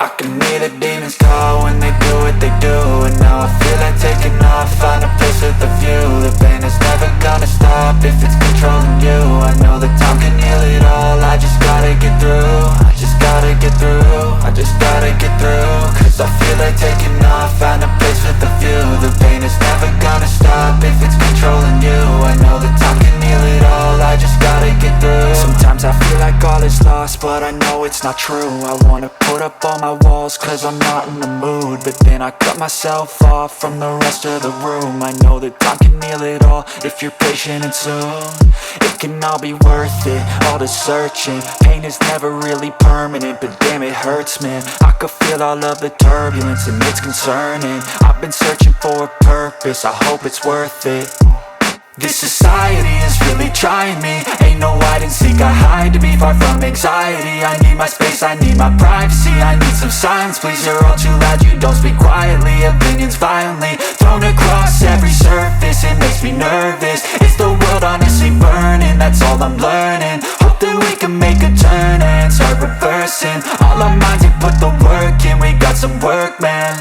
Speaker 3: I can hear the demons call when they do what they do. And now I feel like taking off, find a place with a view. The pain is never gonna stop if it's controlling you. I know that time can heal it all, I just gotta get through. I just gotta get through, I just gotta get through. Cause I feel like taking off, find a place with a view. The pain is never gonna stop if it's controlling you. I know that time can heal it all, I just gotta get through. Sometimes I feel like all is lost, but I know it's not true. I wanna put up all my walls cause I'm not in the mood. But then I cut myself off from the rest of the room. I know that time can heal it all if you're patient and soon. It can all be worth it, all the searching. Pain is never really permanent, but damn it hurts, man. I could feel all of the turbulence and it's concerning. I've been searching for a purpose, I hope it's worth it. This society is really trying me. Ain't no hide and seek, I hide to be far from anxiety. I need my space, I need my privacy. I need some silence, please, you're all too loud. You don't speak quietly, opinions violently thrown across every surface. It makes me nervous. Is the world honestly burning? That's all I'm learning. Hope that we can make a turn and start reversing. All our minds, we put the work in. We got some work, man.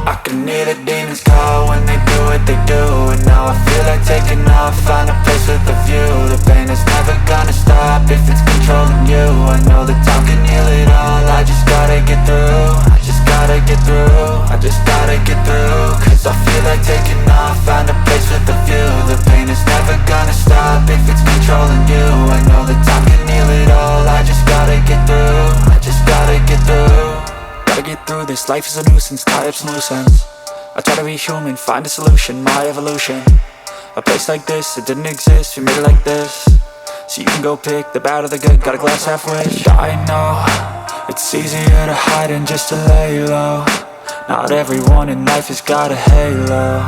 Speaker 3: I can hear the demons call when they do what they do. And now I feel like taking off, find a place with a view. The pain is never gonna stop if it's controlling you. I know that time can heal it all, I just gotta get through. I just gotta get through, I just gotta get through. Cause I feel like taking off, find a place with a view. The pain is never gonna stop if it's controlling you. I know that time can heal it all, I just gotta get through. I just gotta get through. Gotta get through this, life is a nuisance, tie up some loose ends. I try to be human, find a solution, my evolution. A place like this, it didn't exist, we made it like this. So you can go pick the bad or the good, got a glass halfway. I know, it's easier to hide than just to lay low. Not everyone in life has got a halo.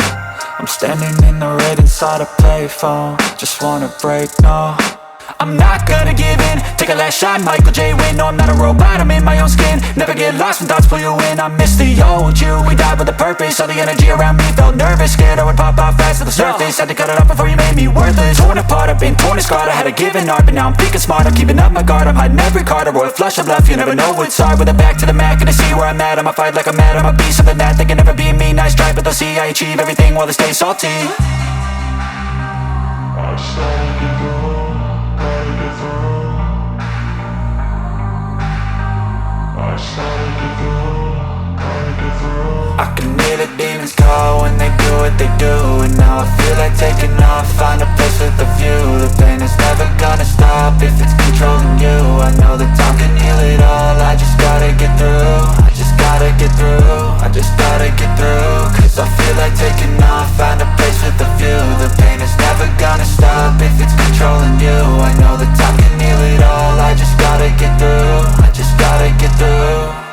Speaker 3: I'm standing in the red inside a payphone. Just wanna break, no, I'm not gonna give in. Take a last shot, Michael J. Win. No, I'm not a robot, I'm in my own skin. Never get lost when thoughts pull you in. I miss the old you, we died with a purpose. All the energy around me felt nervous. Scared I would pop off fast to the surface. Had to cut it off before you made me worthless. Torn apart, I've been torn and scarred. I had a given art, but now I'm thinking smart. I'm keeping up my guard, I'm hiding every card. A royal flush of left, you never know what's hard. With a back to the mat, gonna see where I'm at. I'ma fight like I'm mad, I'ma be something that they can never be me. Nice try, but they'll see I achieve everything while they stay salty. I can hear the demons call when they do what they do. And now I feel like taking off, find a place with a view. The pain is never gonna stop if it's controlling you. I know that time can heal it all, I just gotta get through. I just gotta get through, I just gotta get through. Cause I feel like taking off, find a place with a view. The pain is never gonna stop if it's controlling you. I know that time can heal it all, I just gotta get through. I just gotta get through.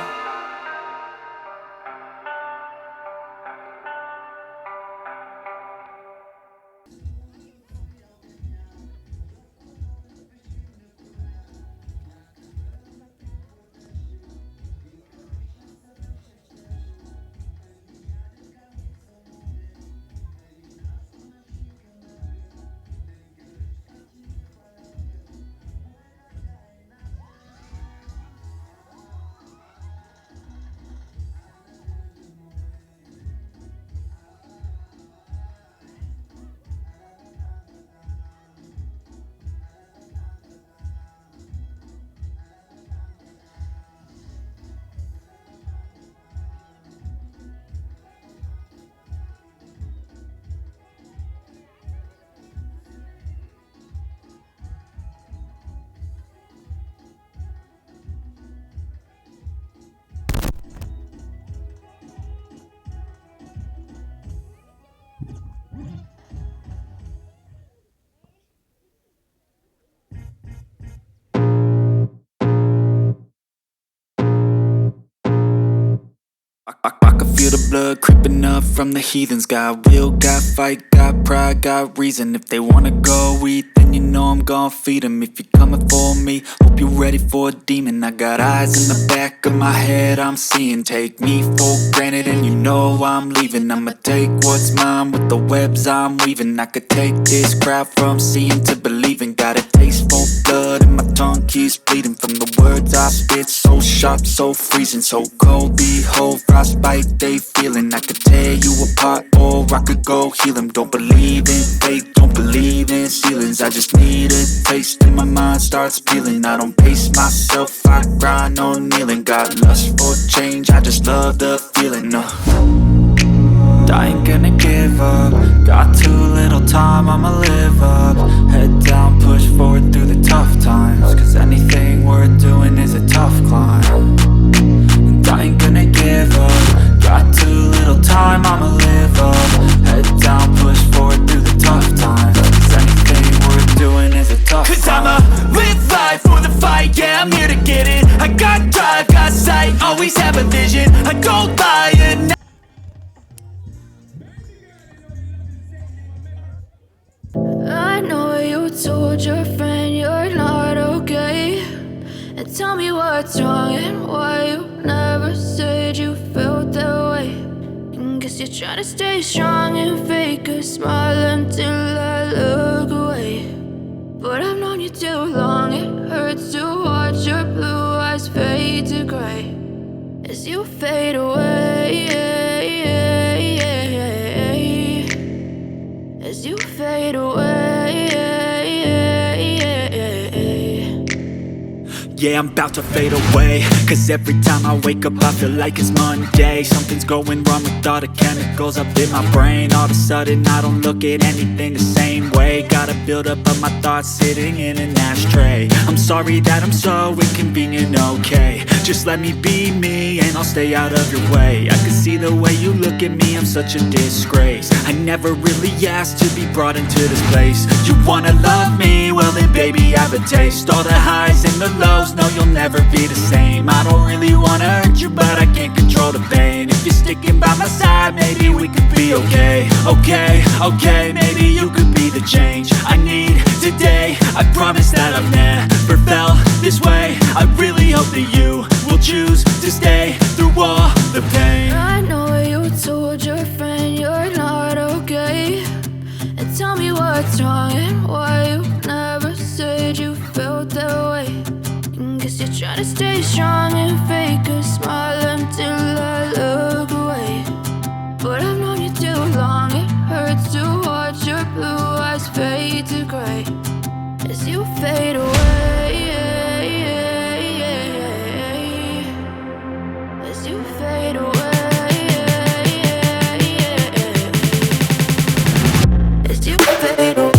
Speaker 3: I can feel the blood creeping up from the heathens. Got will, got fight, got pride, got reason. If they wanna go eat, then you know I'm gon' feed them. If you're coming for me, hope you're ready for a demon. I got eyes in the back of my head, I'm seeing. Take me for granted and you know I'm leaving. I'ma take what's mine with the webs I'm weaving. I could take this crowd from seeing to believing. Got a taste for blood and my tongue keeps bleeding. From the words I spit, so sharp, so freezing. So cold, behold, frostbite they feeling. I could tear you apart or I could go heal them. Don't believe in fate, don't believe in ceilings. I just need a taste and my mind starts peeling. I don't pace myself, I grind on kneeling. Got lust for change, I just love the feeling. I ain't gonna give up. Got too little time, I'ma live up. Head down, push forward through the tough times. Cause anything worth doing is a tough climb. And I ain't gonna give up. Got too little time, I'ma live up. Head down, push forward through the tough times. Cause anything worth doing is a tough climb. Cause I'm a
Speaker 4: tell me what's wrong and why you never said you felt that way. And guess you're trying to stay strong and fake a smile until I look away. But I've known you too long, it hurts to watch your blue eyes fade to gray as you fade away, as you fade away.
Speaker 3: Yeah, I'm about to fade away, cause every time I wake up I feel like it's Monday. Something's going wrong with all the chemicals up in my brain. All of a sudden I don't look at anything the same way. Gotta build up of my thoughts sitting in an ashtray. I'm sorry that I'm so inconvenient, okay. Just let me be me and I'll stay out of your way. I can see the way you look at me, I'm such a disgrace. I never really asked to be brought into this place. You wanna love me? Well then baby I have a taste. All the highs and the lows, no you'll never be the same. I don't really wanna hurt you but I can't control the pain. If you're sticking by my side maybe we could be okay. Okay, maybe you could be the change I need today. I promise that I've never felt this way. I really hope that you will choose to stay through all the pain.
Speaker 4: I know you told your friend you're not okay, and tell me what's wrong and why you never said you felt that way. And guess you're trying to stay strong and fake a smile until I look away. But I've known you too long, it hurts to watch your blue eyes fade to gray as you fade away, as you fade away, as you fade away, as you fade away.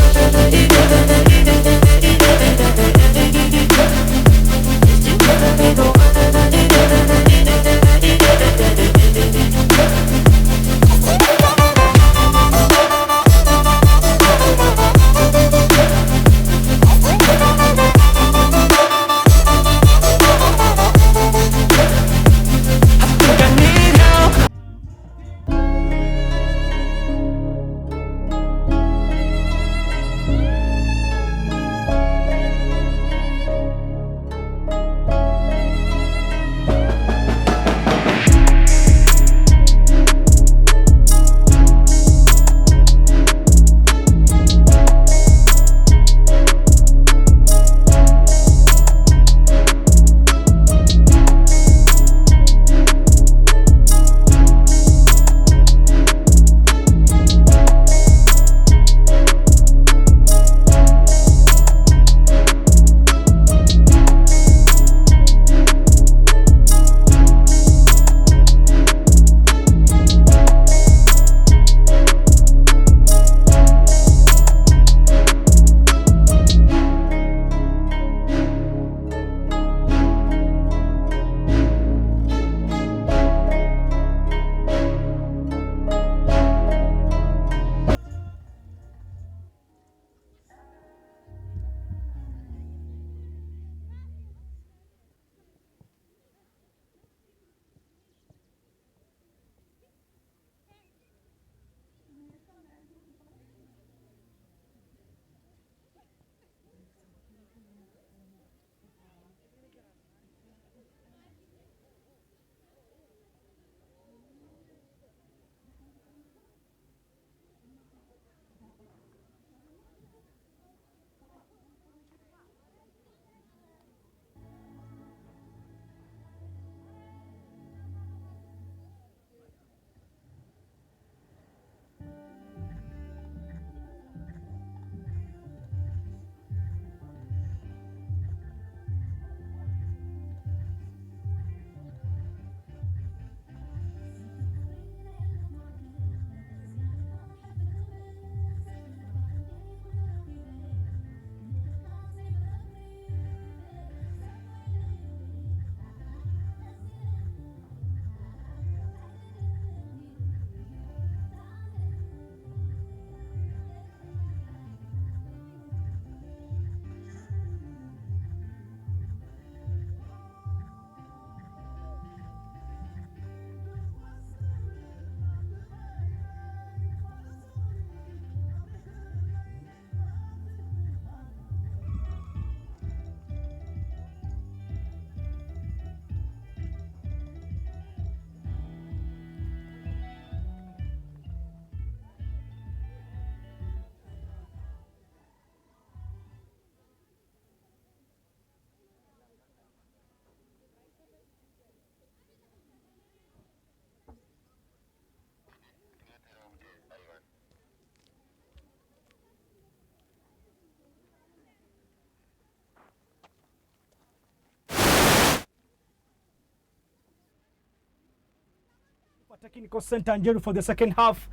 Speaker 2: Technical Center Njeru for the second half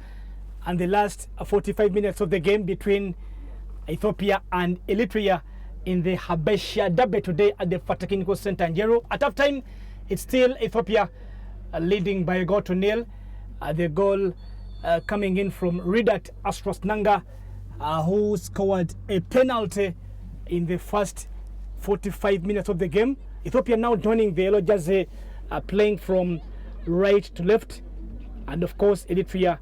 Speaker 2: and the last 45 minutes of the game between Ethiopia and Eritrea in the Habesha Derby today at the Technical Center Njeru. At halftime, it's still Ethiopia leading by a goal to nil. The goal coming in from Ridat Astros Nanga, who scored a penalty in the first 45 minutes of the game. Ethiopia now joining the yellow jersey, playing from right to left, and of course Eritrea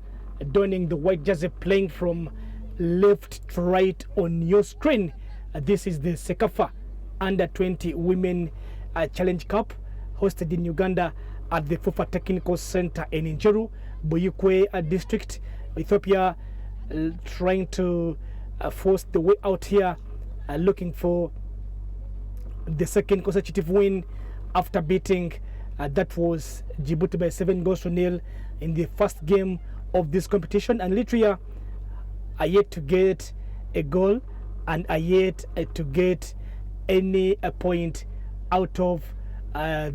Speaker 2: donning the white jersey, playing from left to right on your screen. This is the Cecafa Under 20 Women Challenge Cup, hosted in Uganda at the Technical Center in Njeru, Boyukwe district. Ethiopia trying to force the way out here, looking for the second consecutive win after beating that was Djibouti by 7 goals to nil in the first game of this competition. And Eritrea are yet to get a goal and are yet to get any point out of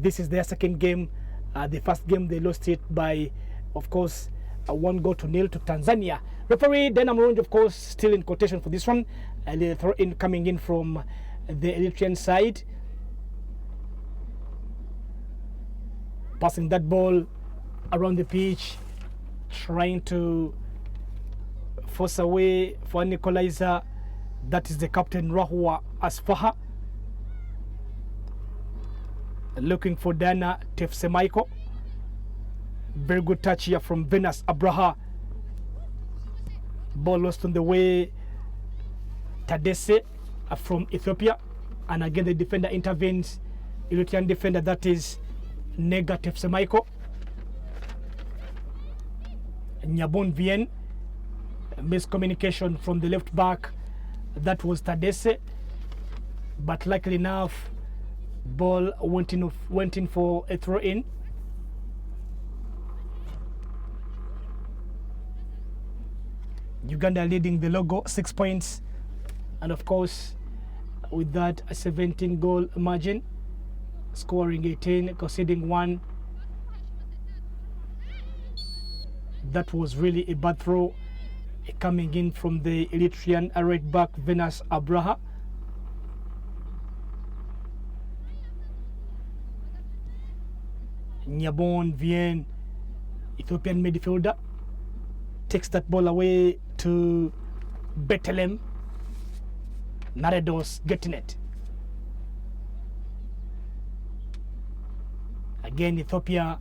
Speaker 2: this is their second game. The first game they lost it by, of course, 1 goal to nil to Tanzania. Referee Dana Murungi, of course, still in quotation for this one. The throw in coming in from the Eritrean side, passing that ball around the pitch, trying to force away for an equalizer. That is the captain Rahua Asfaha, looking for Dana Tefsemaiko. Very good touch here from Venus Abraha. Ball lost on the way. Tadesse from Ethiopia, and again the defender intervenes. Eritrean defender, that is Nega Tefsemaiko. Nyabon Vien, miscommunication from the left back, that was Tadesse, but luckily enough ball went in for a throw in. Uganda leading the logo 6 points, and of course with that a 17 goal margin, scoring 18, conceding 1. That was really a bad throw coming in from the Eritrean right back Venus Abraha. Nyabon Vien, Ethiopian midfielder, takes that ball away to Bethlehem. Naredos getting it. Again Ethiopia,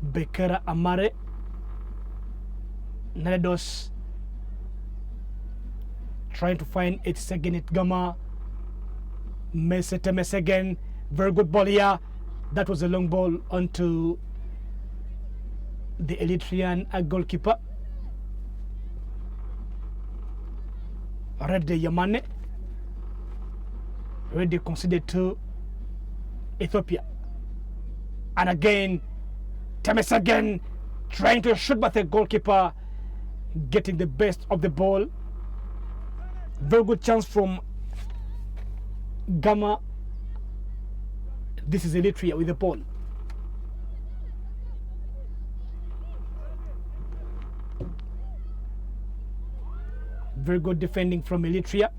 Speaker 2: Bekera Amare. Naredos trying to find it again at Gama. Mesete again. Very good ball here. That was a long ball onto the Eritrean goalkeeper Rede Yamane. Already conceded to Ethiopia, and again Temes again trying to shoot, but the goalkeeper getting the best of the ball. Very good chance from Gama. This is Eritrea with the ball. Very good defending from Eritrea,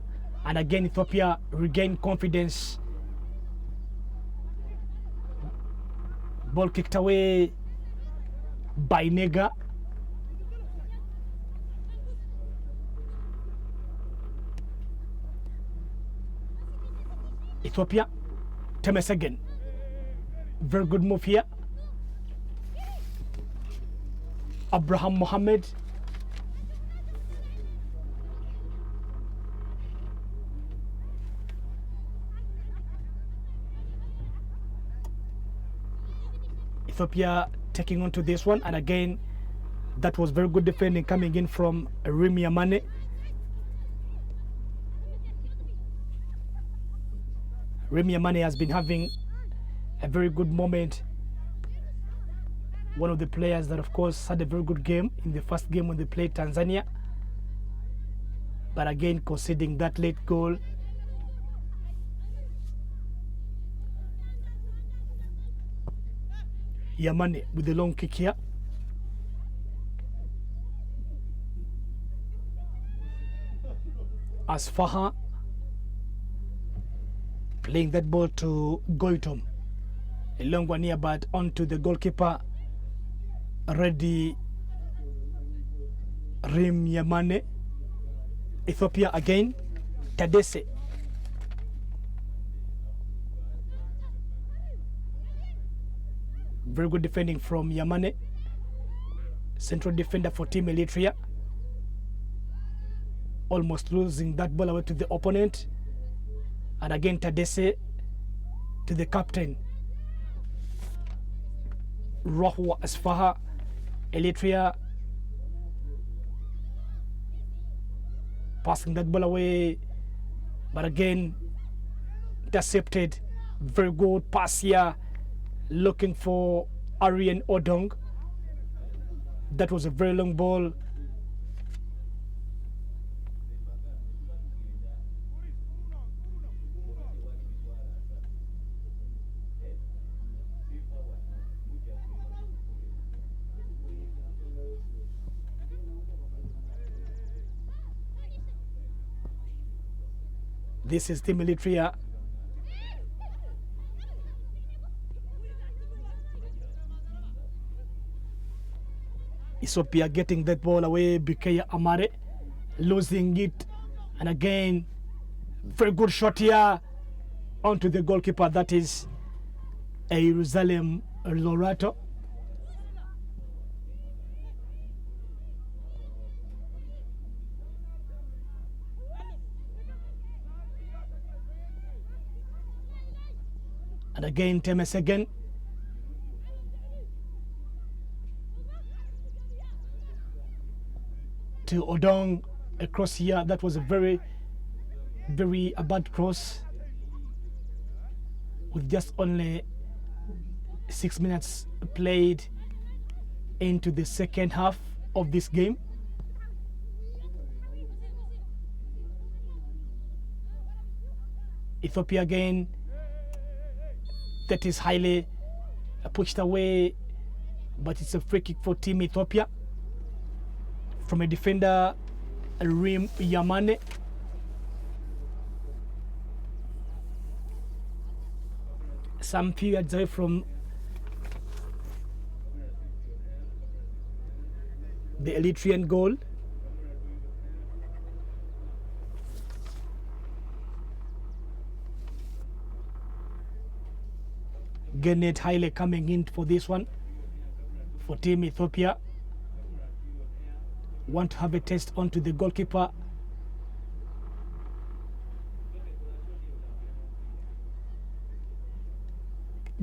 Speaker 2: and again Ethiopia regain confidence. Ball kicked away by Nega. Ethiopia, Temes again. Very good move here. Abraham Mohammed. Ethiopia taking on to this one, and again that was very good defending coming in from Remy Amane. Remy Amane has been having a very good moment. One of the players that of course had a very good game in the first game when they played Tanzania, but again conceding that late goal. Yamane with the long kick here. Asfaha playing that ball to Goitom. A long one here, but onto the goalkeeper. Ready Rim Yamane. Ethiopia again. Tadese. Very good defending from Yamane. Central defender for Team Eritrea. Almost losing that ball away to the opponent. And again Tadese to the captain. Rahwa Asfaha, Eritrea passing that ball away, but again intercepted. Very good pass here, looking for Aryan Odong. That was a very long ball. This is Team Eritrea. Ethiopia getting that ball away. Bikaya Amare losing it. And again, very good shot here onto the goalkeeper. That is Jerusalem Lorato. And again, Temes again. To Odong across here. That was a very bad cross. With just only 6 minutes played into the second half of this game. Ethiopia again. That is highly pushed away, but it's a free kick for Team Ethiopia from a defender, Rim Yamane. Some few yards away from the Eritrean goal. Genet Haile coming in for this one for Team Ethiopia. Want to have a test onto the goalkeeper.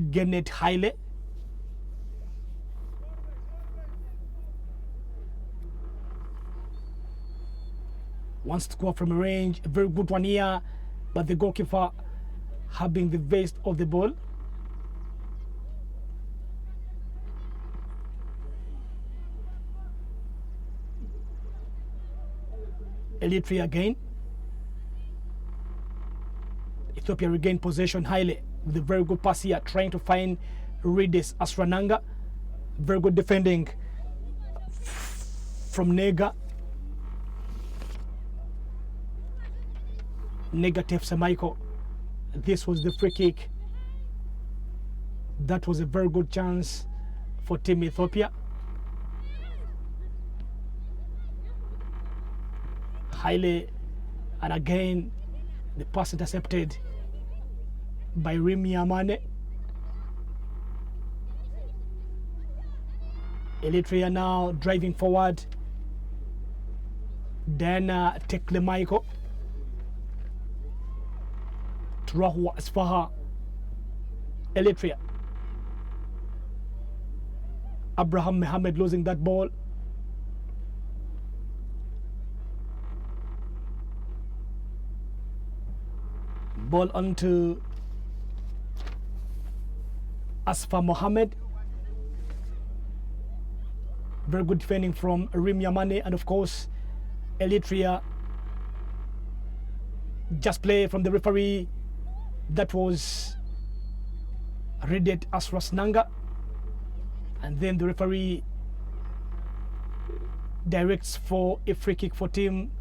Speaker 2: Genet Haile. Wants to score from a range. A very good one here, but the goalkeeper having the best of the ball. Eritrea again. Ethiopia regain possession highly with a very good pass here, trying to find Rides Asrananga. Very good defending from Nega. Negative Semaiko. This was the free kick. That was a very good chance for Team Ethiopia. Highly, and again the pass intercepted by Rimi Amane. Eritrea now driving forward. Dana Teklemaiko. Rahwa Asfaha. Eritrea. Abraham Mohammed losing that ball. Ball onto Asfa Mohammed. Very good defending from Rim Yamane, and of course Eritrea. Just play from the referee. That was Redet Asras Nanga. And then the referee directs for a free kick for team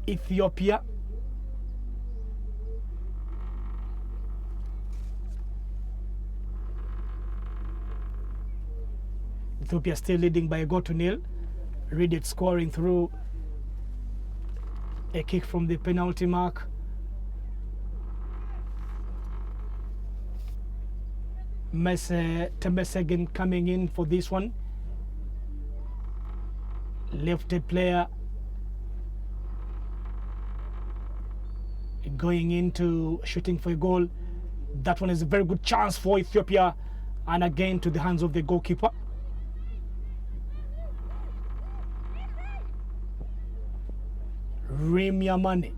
Speaker 2: Ethiopia. Ethiopia still leading by a goal to nil. Read it scoring through a kick from the penalty mark. Temesegen coming in for this one. Left player going into shooting for a goal. That one is a very good chance for Ethiopia, and again to the hands of the goalkeeper. Rimiamane.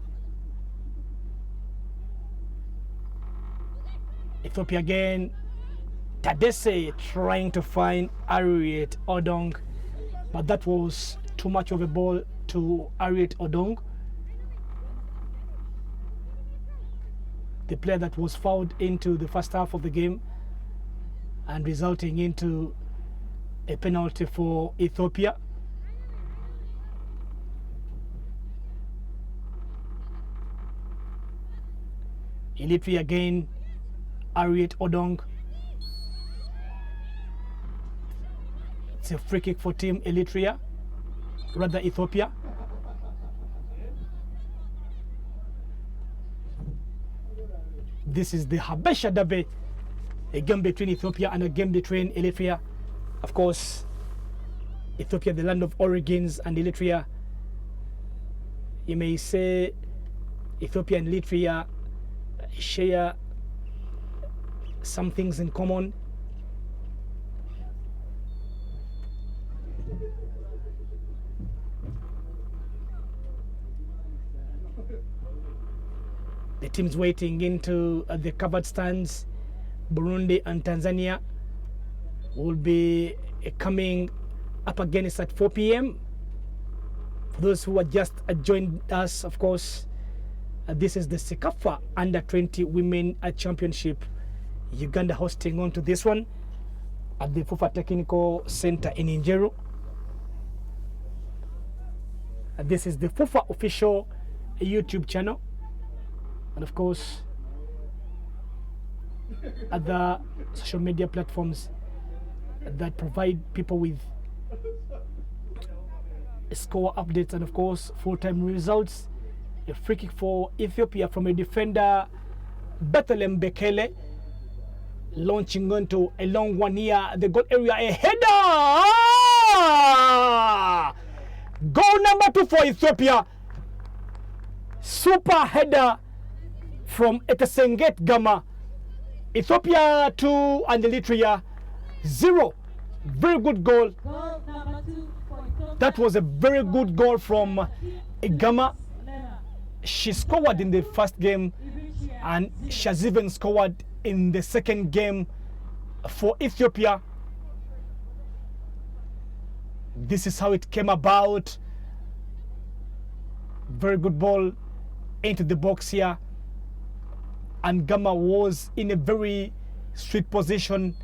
Speaker 2: Ethiopia again. Tadesse trying to find Harriet Odong, but that was too much of a ball to Harriet Odong, the player that was fouled into the first half of the game and resulting into a penalty for Ethiopia. Eritrea again, Harriet Odong. It's a free kick for team Eritrea, rather Ethiopia. This is the Habesha Derby, a game between Ethiopia and a game between Eritrea. Of course, Ethiopia, the land of origins, and Eritrea, you may say Ethiopia and Eritrea share some things in common. The teams waiting into the covered stands, Burundi and Tanzania, will be coming up against at 4 p.m. For those who are just joined us, of course, this is the Cecafa Under-20 Women Championship. Uganda hosting on to this one at the FUFA Technical Center in Injeru. This is the FUFA official YouTube channel. And of course, other social media platforms that provide people with score updates and of course full-time results. A free kick for Ethiopia from a defender, Bethlehem Bekele, launching onto a long one here, the goal area, a header! Goal number 2 for Ethiopia. Super header from Etesenget Gama. Ethiopia 2 and Eritrea 0. Very good goal.
Speaker 1: Goal number 2 for Ethiopia.
Speaker 2: That was a very good goal from Gama. She scored in the first game and she has even scored in the second game for Ethiopia. This is how it came about. Very good ball into the box here. And Gama was in a very sweet position,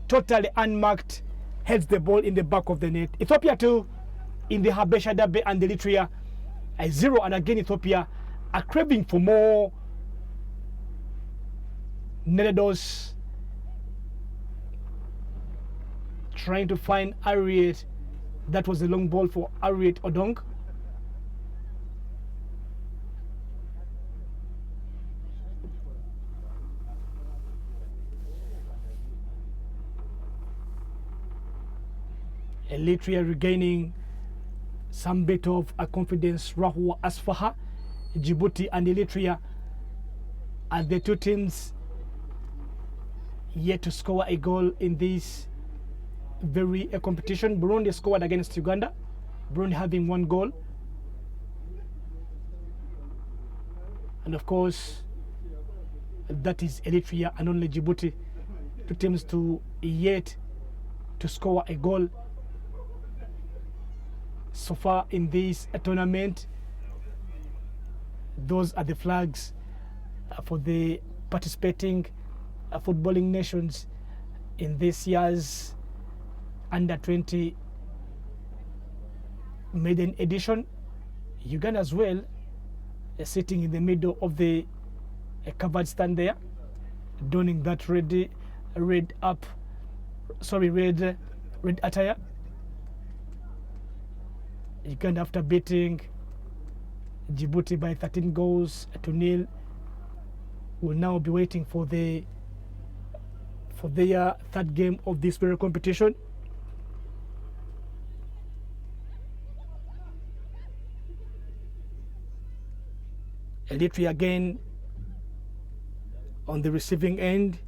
Speaker 2: totally unmarked, heads the ball in the back of the net. Ethiopia 2 in the Habesha Derby and Eritrea 0, and again Ethiopia are craving for more. Neredos trying to find Harriet. That was a long ball for Harriet Odong. Eritrea regaining some bit of a confidence. Rahua Asfaha, Djibouti and Eritrea are the two teams yet to score a goal in this very competition. Burundi scored against Uganda, Burundi having 1 goal. And of course, that is Eritrea and only Djibouti, two teams to yet to score a goal so far in this tournament. Those are the flags for the participating footballing nations in this year's under 20 maiden edition. Uganda as well, sitting in the middle of the covered stand there, donning that red attire. Uganda, after beating Djibouti by 13 goals to nil, will now be waiting for their third game of this very competition. Eritrea again on the receiving end.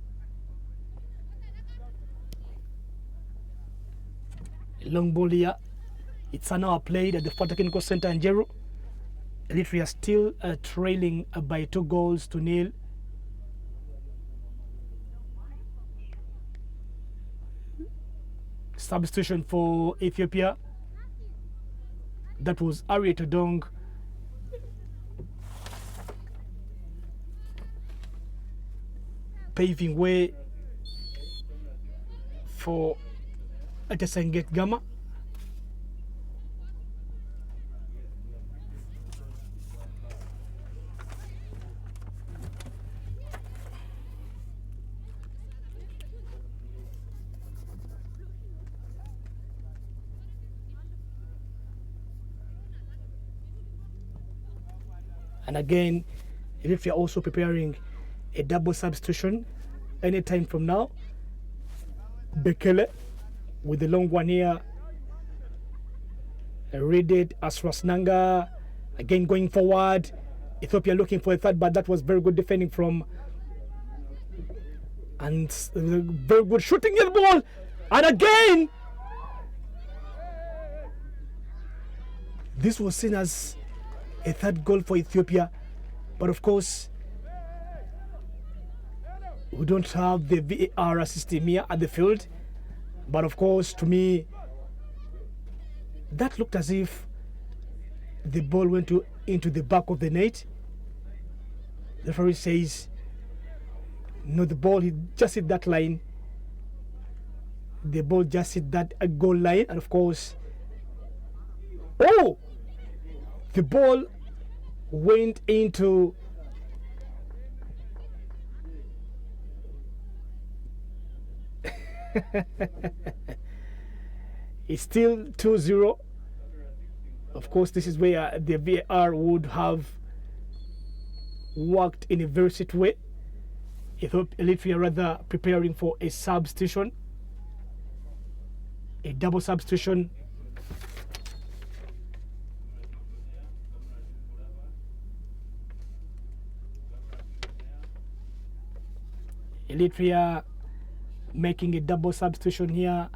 Speaker 2: Long ball here. It's an hour played at the Technical Center in Jeru. Eritrea still trailing by 2 goals to nil. Substitution for Ethiopia. That was Ari Todong. Paving way for Atesenget Gama. And again, Eritrea also preparing a double substitution anytime from now. Bekele with the long one here. Read it as Rasnanga again going forward. Ethiopia looking for a third, but that was very good defending from, and very good shooting in the ball. And again, this was seen as a third goal for Ethiopia, but of course we don't have the VAR system here at the field. But of course, to me, that looked as if the ball went into the back of the net. The referee says no, the ball just hit that line. The ball just hit that goal line, and of course, oh, the ball went into it's still 2-0. Of course, this is where the VAR would have worked in a very set way. Eritrea rather preparing for a substitution, a double substitution. Eritrea making a double substitution here.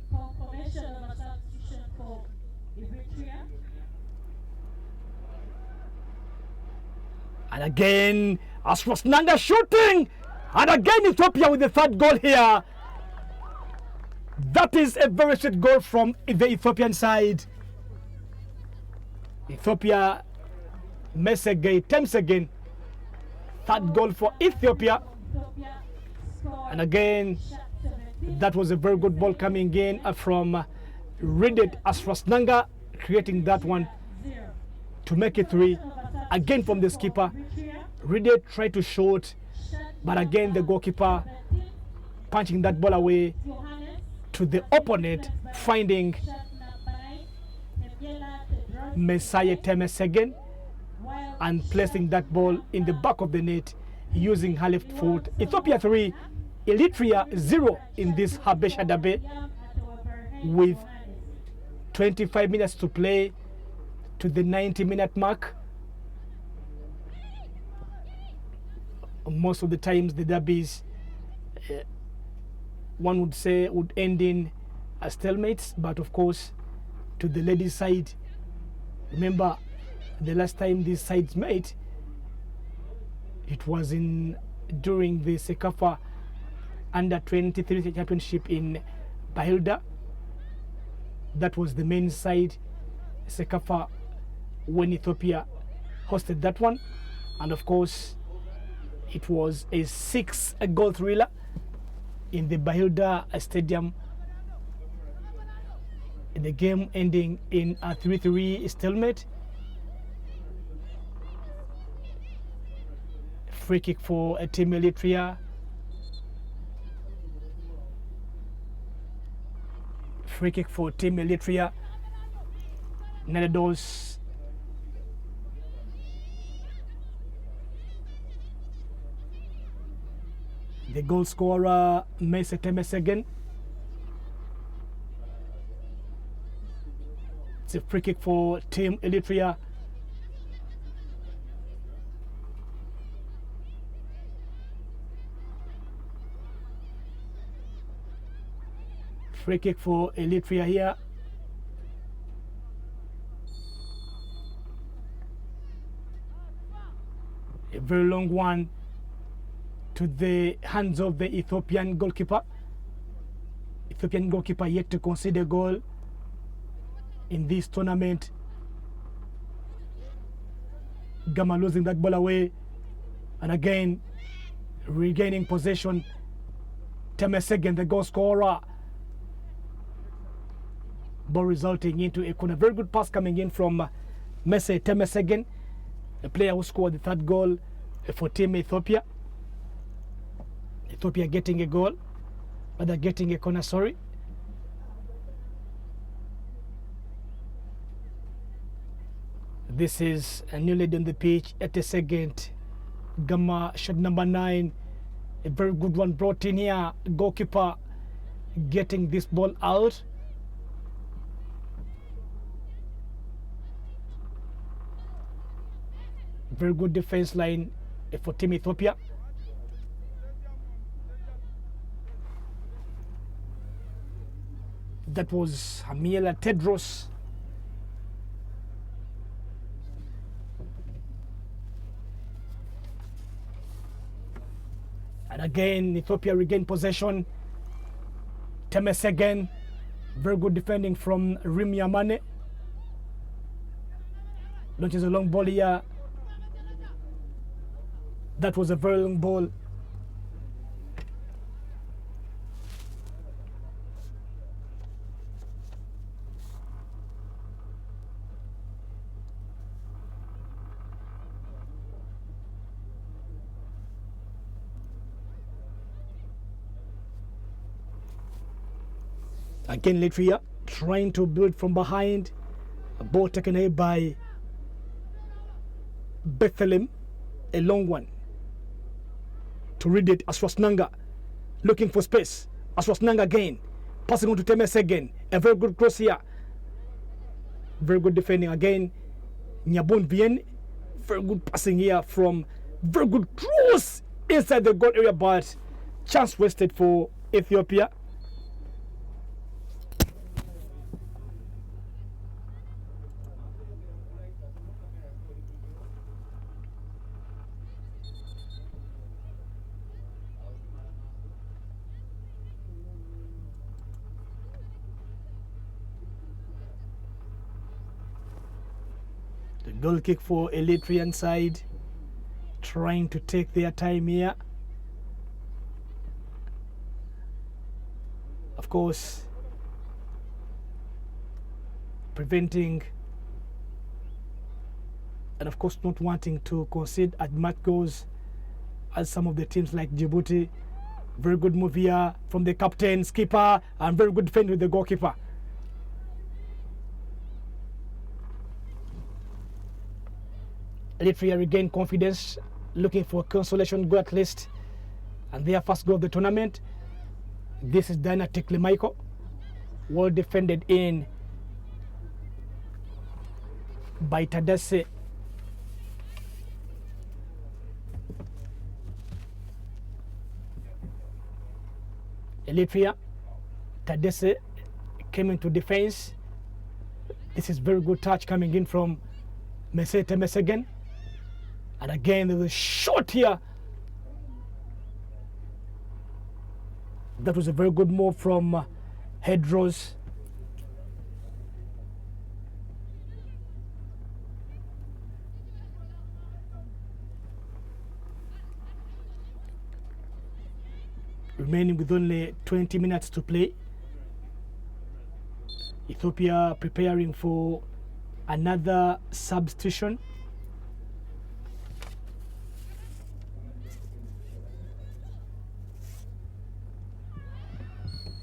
Speaker 1: Confirmation of a substitution for Eritrea.
Speaker 2: And again, Asrosnanga shooting, and again Ethiopia with the third goal here. That is a very straight goal from the Ethiopian side. Ethiopia, Mesegay, Thames again. Third goal for Ethiopia. And again, that was a very good ball coming in from Redet Asrasnanga, creating that one to make it 3. Again from the skipper. Redet tried to shoot, but again the goalkeeper punching that ball away to the opponent, finding Messiah Temes again and placing that ball in the back of the net using her left foot. Ethiopia 3, Eritrea 0 in this Habesha Dabe, with 25 minutes to play to the 90-minute mark. Most of the times the derbies, one would say, would end in a stalemate, but of course to the ladies' side, remember the last time these sides met, it was during the Cecafa under 23 championship in Bahilda. That was the main side, Cecafa, when Ethiopia hosted that one. And of course, it was a 6-goal thriller in the Bahilda Stadium. The game ending in a 3-3 stalemate. Free kick for Team Eritrea. Free kick for Team Eritrea. Nenedos. The goal scorer, Mese Temesegen. It's a free kick for Team Eritrea. Free kick for Eritrea here. A very long one to the hands of the Ethiopian goalkeeper. Ethiopian goalkeeper yet to concede a goal in this tournament. Gama losing that ball away, and again regaining possession. Temesegen, the goal scorer. Ball resulting into a corner. Very good pass coming in from Mese Temesegen, the player who scored the third goal for Team Ethiopia. Ethiopia getting a goal, but they're getting a corner, sorry. This is a new lead on the pitch at the second. Gamma shot number 9. A very good one brought in here. Goalkeeper getting this ball out. Very good defense line for Team Ethiopia. That was Hamiela Tedros. And again, Ethiopia regained possession. Temesegen, very good defending from Rimia Mane. Launches a long ball here. That was a very long ball. Again, Eritrea trying to build from behind. A ball taken away by Bethlehem. A long one. To read it, Aswasnanga looking for space. Aswasnanga again. Passing on to Temes again. A very good cross here. Very good defending again. Nyabon Vien. Very good passing here from very good cross inside the goal area, but chance wasted for Ethiopia. The goal kick for Eritrean side, trying to take their time here. Of course, preventing and of course not wanting to concede as much goals as some of the teams like Djibouti. Very good move here from the captain, skipper, and very good defending with the goalkeeper. Eritrea regained confidence, looking for a consolation goal at least, and their first goal of the tournament. This is Dynatic Michael, well defended in by Tadesse. Eritrea, Tadesse came into defense. This is very good touch coming in from Mese Temesegen. And again, there was a shot here. That was a very good move from Hedros. remaining with only 20 minutes to play. Ethiopia preparing for another substitution.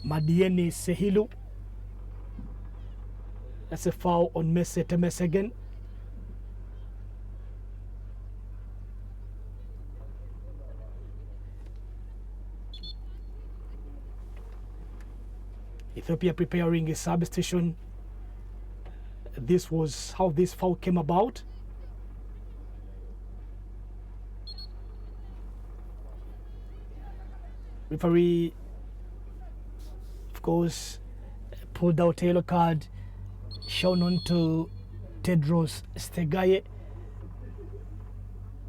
Speaker 2: Madieni Sehilu. That's a foul on Mese Temes again. Ethiopia preparing a substitution. This was how this foul came about. Referee, of course, pulled out a yellow card shown on to Tedros Stegaye.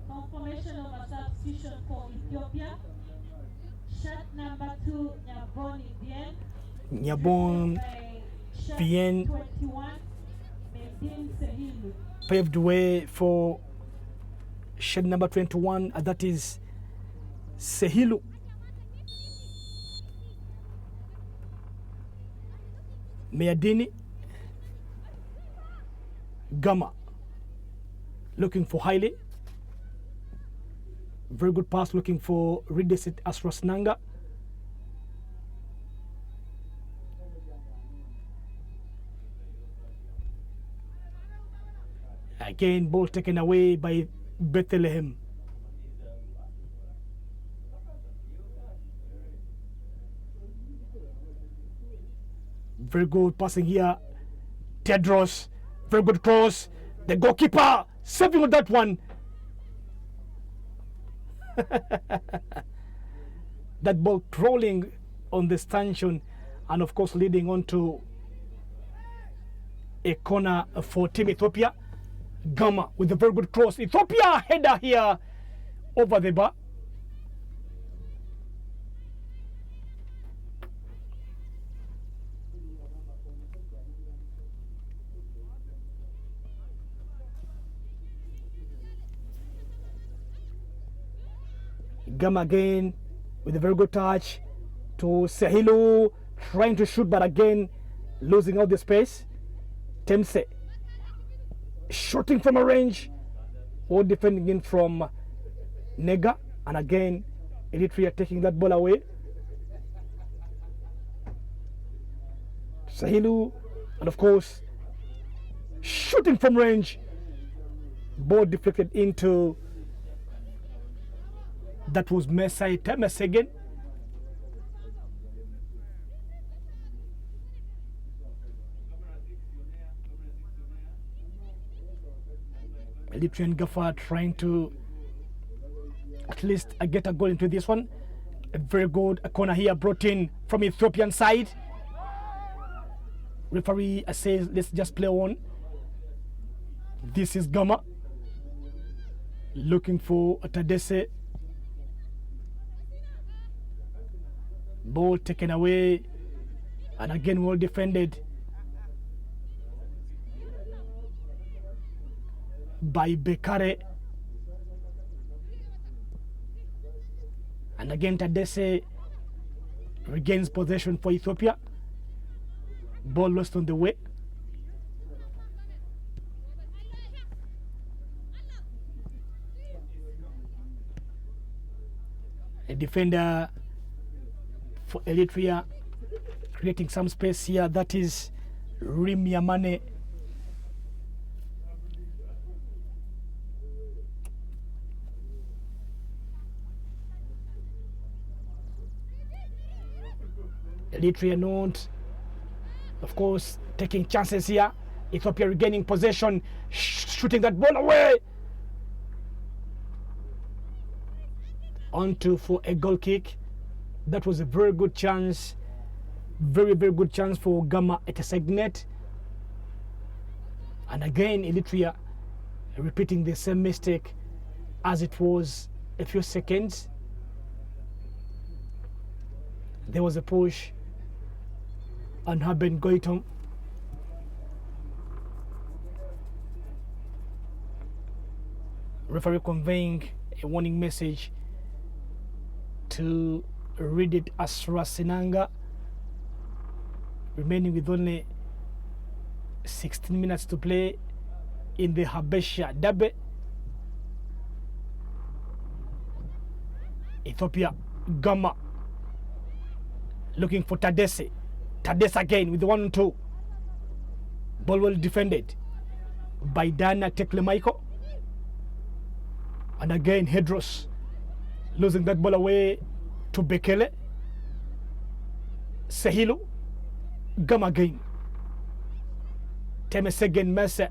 Speaker 1: Confirmation of a substitution for Ethiopia. Shot number 2, Nyaboni Bien.
Speaker 2: Nyabon Bien
Speaker 1: 21, Medin Sehilu.
Speaker 2: paved way for shed number 21, and that is Sehilu. Meadini Gama looking for Haile. Very good pass looking for Ridesit Asrasnanga. Again, ball taken away by Bethlehem. Very good passing here. Tedros, very good cross. The goalkeeper saving on that one. That ball crawling on the stanchion and of course leading on to a corner for Team Ethiopia. Gama with a very good cross. Ethiopia header here over the bar. Gama again with a very good touch to Sehilu, trying to shoot but again losing out the space. Temse shooting from a range, or defending in from Nega, and again Eritrea taking that ball away. Sehilu, and of course shooting from range, ball deflected into, that was Mesai Temes again. Eritrean Gaffer trying to at least get a goal into this one. A very good corner here brought in from Ethiopian side. Referee says let's just play on. This is Gama looking for Tadese. Ball taken away and again well defended by Bekare, and again Tadese regains possession for Ethiopia. Ball lost on the way. A defender for Eritrea creating some space here, that is Rimiamane. Eritrea not, of course, taking chances here. Ethiopia regaining possession, shooting that ball away. Onto for a goal kick. That was a very good chance. Very, very good chance for Gama at a segment. And again, Eritrea repeating the same mistake as it was a few seconds. There was a push on Haben Goitom. Referee conveying a warning message to read it as Rasinanga, remaining with only 16 minutes to play in the Habesha Derby. Ethiopia, Gama looking for Tadesse. Tadesse again with the 1-2. Ball well defended by Dana Teklemaiko. And again, Hedros losing that ball away to Bekele. Sehilu, Gama again. Temesegen Mercer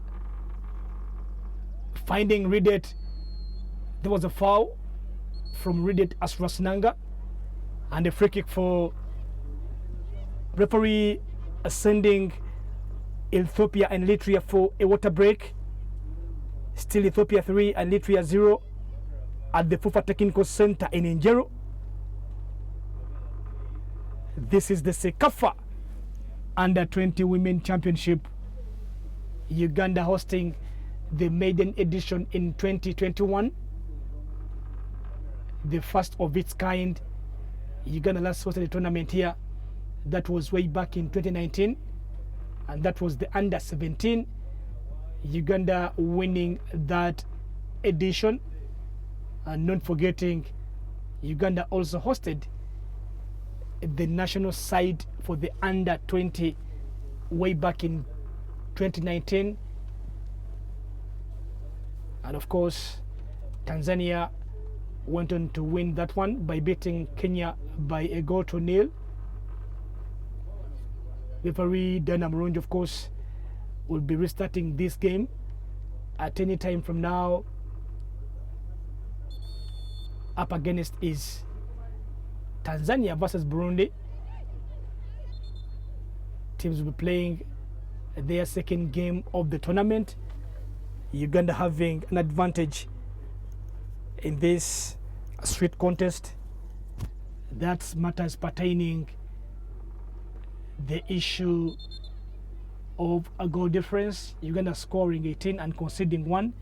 Speaker 2: finding Ridet. There was a foul from Ridet as Rasinanga, and a free kick for referee sending Ethiopia and Eritrea for a water break. Still Ethiopia 3 and Eritrea 0 at the FUFA Technical Center in Injero. This is the Cecafa Under 20 Women Championship. Uganda hosting the maiden edition in 2021. The first of its kind. Uganda last hosted a tournament here. That was way back in 2019. And that was the under 17. Uganda winning that edition. And not forgetting, Uganda also hosted the national side for the under 20 way back in 2019. And of course, Tanzania went on to win that one by beating Kenya by 1-0. Referee Dana Murungi, of course, will be restarting this game at any time from now. Up against is Tanzania versus Burundi. Teams will be playing their second game of the tournament. Uganda having an advantage in this street contest. That matters pertaining the issue of a goal difference. Uganda scoring 18 and conceding 1.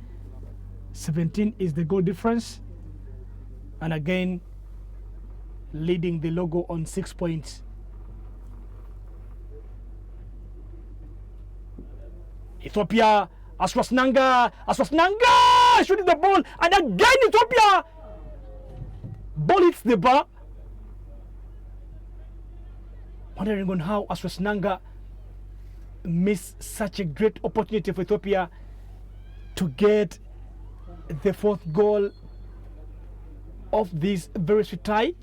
Speaker 2: 17 is the goal difference. And again, leading the logo on 6 points. Ethiopia, Aswasnanga shooting the ball, and again Ethiopia, ball hits the bar. Wondering on how Aswasnanga missed such a great opportunity for Ethiopia to get the fourth goal of this very sweet tie.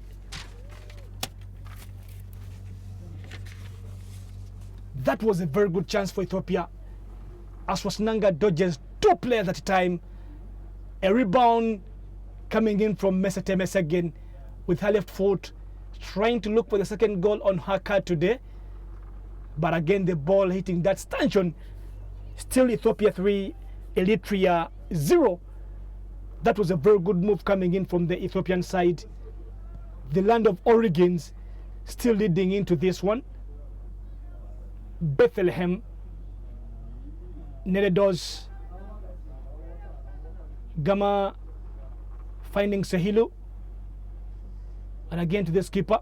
Speaker 2: That was a very good chance for Ethiopia. Aswasnanga dodges 2 players at a time. A rebound coming in from Mesete Mesegen with her left foot, trying to look for the second goal on her card today. But again, the ball hitting that stanchion. Still Ethiopia 3, Eritrea 0. That was a very good move coming in from the Ethiopian side. The land of origins still leading into this one. Bethlehem, Neredos, Gama finding Sehilu, and again to the skipper.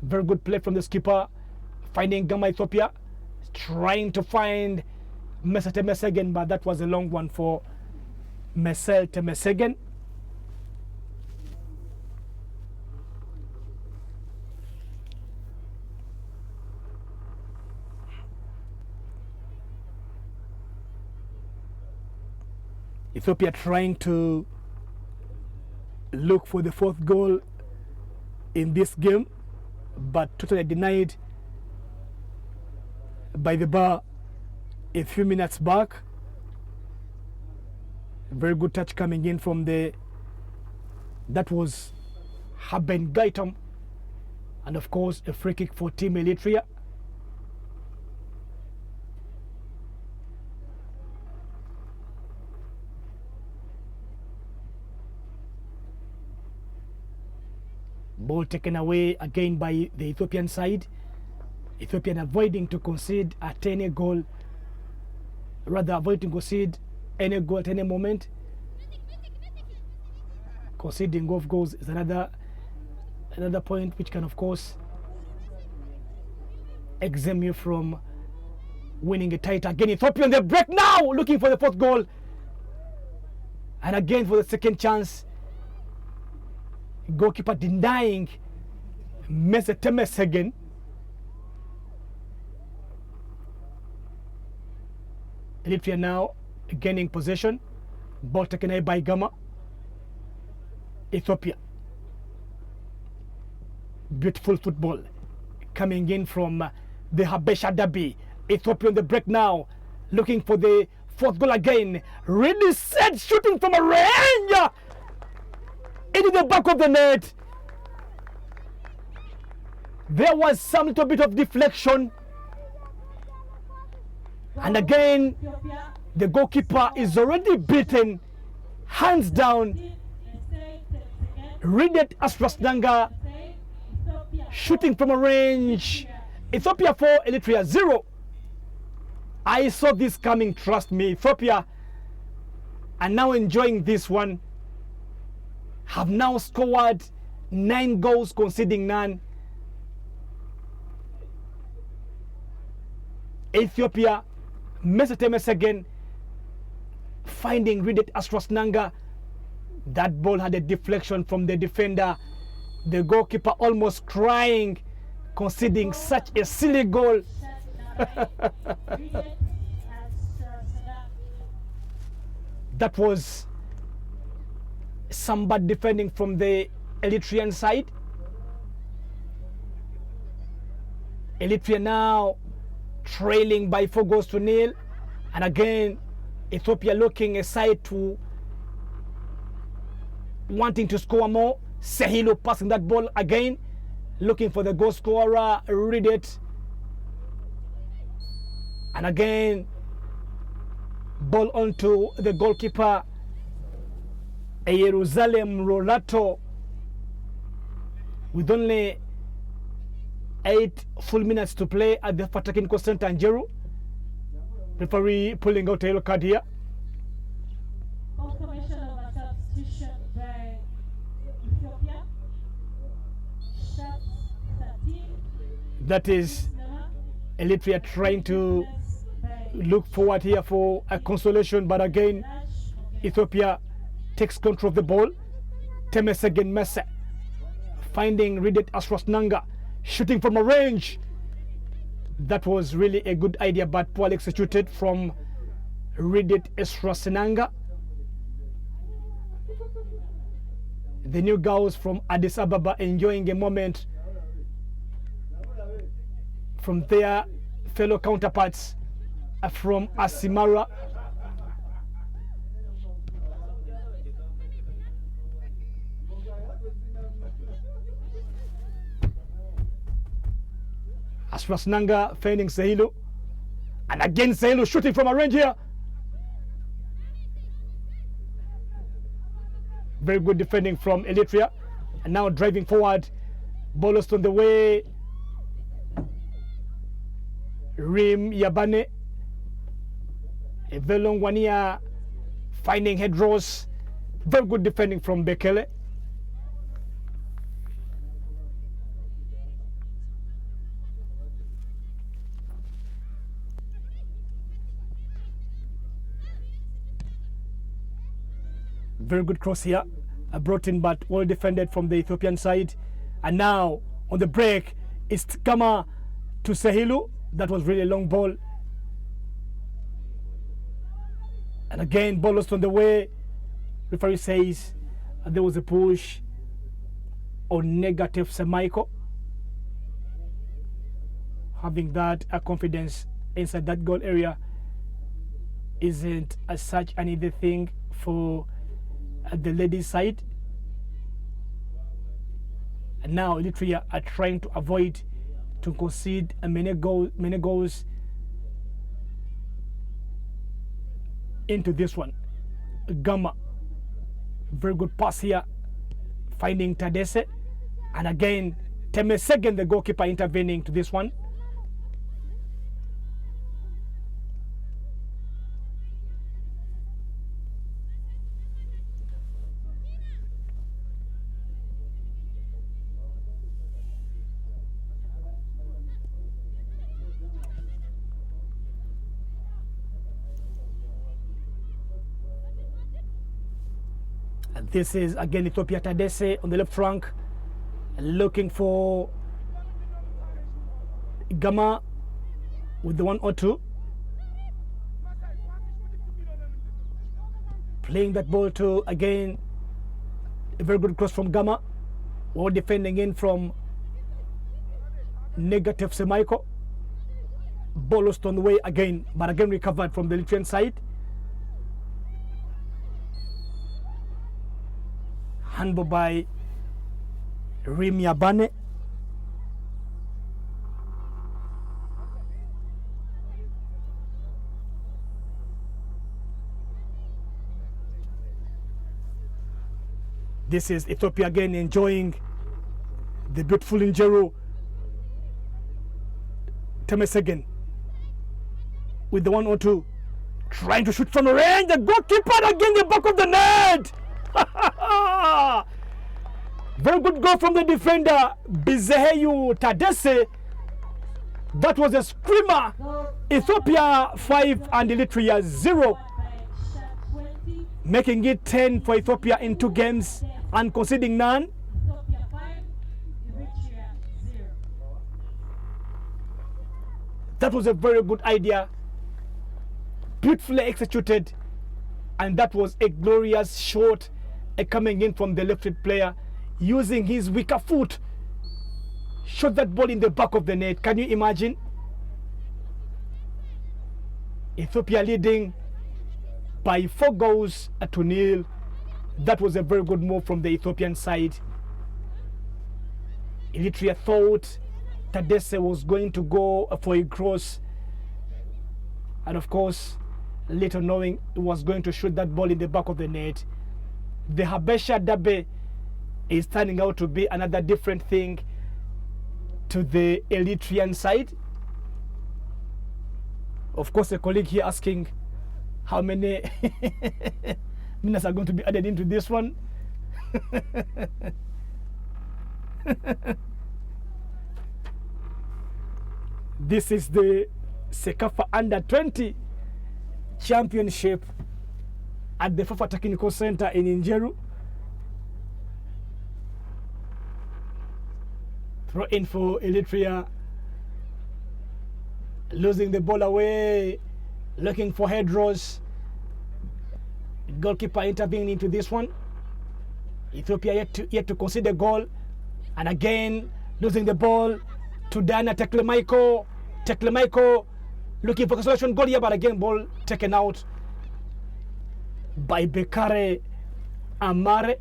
Speaker 2: Very good play from the skipper, finding Gama Ethiopia, trying to find Mesete Mesegen, but that was a long one for Mesel Temesegen. Ethiopia trying to look for the fourth goal in this game, but totally denied by the bar a few minutes back. Very good touch coming in from that was Haben Gaitam, and of course a free kick for Team Eritrea. Ball taken away again by the Ethiopian side. Ethiopian avoiding to concede at any goal, rather avoiding to concede any goal at any moment. Conceding off goals is another Another point which can, of course, exempt you from winning a title. Again, Ethiopia on the break now, looking for the fourth goal. And again for the second chance. Goalkeeper denying Temes again. Eritrea now gaining possession. Ball taken away by Gama. Ethiopia. Beautiful football coming in from the Habesha Derby. Ethiopia on the break now, looking for the fourth goal again. Really set, shooting from a range into the back of the net. There was some little bit of deflection, and again the goalkeeper is already beaten, hands down. Ridet Asrasnanga shooting from a range. Ethiopia 4, Eritrea 0. I saw this coming, trust me. Ethiopia are now enjoying this one. Have now scored 9 goals, conceding none. Ethiopia, Temes again, finding Ridet Asrasnanga. That ball had a deflection from the defender. The goalkeeper almost crying, conceding such a silly goal. That was some bad defending from the Eritrean side. Eritrea now trailing by 4 goals to nil. And again, Ethiopia looking aside to wanting to score more. Sehilo passing that ball again, looking for the goal scorer, read it. And again, ball onto the goalkeeper, Jerusalem Rolato, with only 8 full minutes to play at the Technical Center in Jeru. Referee pulling out a yellow card here.
Speaker 1: Confirmation of a substitution by Ethiopia. Shot 13.
Speaker 2: That is Eritrea trying to look forward here for a consolation, but again Ethiopia takes control of the ball. Temes again, Mese finding Ridet Asrasnanga, shooting from a range. That was really a good idea, but poorly executed from Ridet Asrasnanga. The new girls from Addis Ababa enjoying a moment from their fellow counterparts from Asimara. Asrasnanga finding Sehilo, and again Sehilo shooting from a range here. Very good defending from Eritrea, and now driving forward. Ball lost on the way. Rim Yabane, Evelon Wania finding Hedros. Very good defending from Bekele. Very good cross here, brought in but well defended from the Ethiopian side. And now on the break, it's Kama to Sehilo. That was really a long ball. And again, ball lost on the way. Referee says there was a push on negative Semico. Having that confidence inside that goal area isn't as such an easy thing for the ladies' side. And now Eritrea are trying to avoid to concede many goals into this one. Gama, very good pass here, finding Tadese, and again Temesegen, the goalkeeper, intervening to this one. This is again Ethiopia Tadesse on the left flank, looking for Gama with the 1-2. Playing that ball to, again, a very good cross from Gama. Well defending in from negative Semaiko. Ball lost on the way again, but again recovered from the Eritrean side. Handball by Rimiabane. This is Ethiopia again enjoying the beautiful Injeru. Temesegen with the 1-2, trying to shoot from the range. The goalkeeper again, the back of the net. Very good goal from the defender Bizeheyu Tadesse. That was a screamer. Ethiopia 5 and Eritrea 0, making it 10 for Ethiopia in 2 games and conceding none.
Speaker 1: Ethiopia 5, Eritrea 0.
Speaker 2: That was a very good idea, beautifully executed, and that was a glorious shot coming in from the left-foot player, using his weaker foot, shot that ball in the back of the net. Can you imagine? Ethiopia leading by 4 goals to nil. That was a very good move from the Ethiopian side. Eritrea thought Tadesse was going to go for a cross, and of course, little knowing he was going to shoot that ball in the back of the net. The Habesha Dabe is turning out to be another different thing to the Eritrean side. Of course, a colleague here asking how many minutes are going to be added into this one. This is the Cecafa Under 20 Championship at the FIFA Technical Center in Injeru. Throw in for Eritrea, losing the ball away, looking for head draws. Goalkeeper intervening into this one. Ethiopia yet to concede a goal, and again losing the ball to Dana Teklemaiko. Teklemaiko looking for consolation goal here, but again ball taken out by Bekare Amare.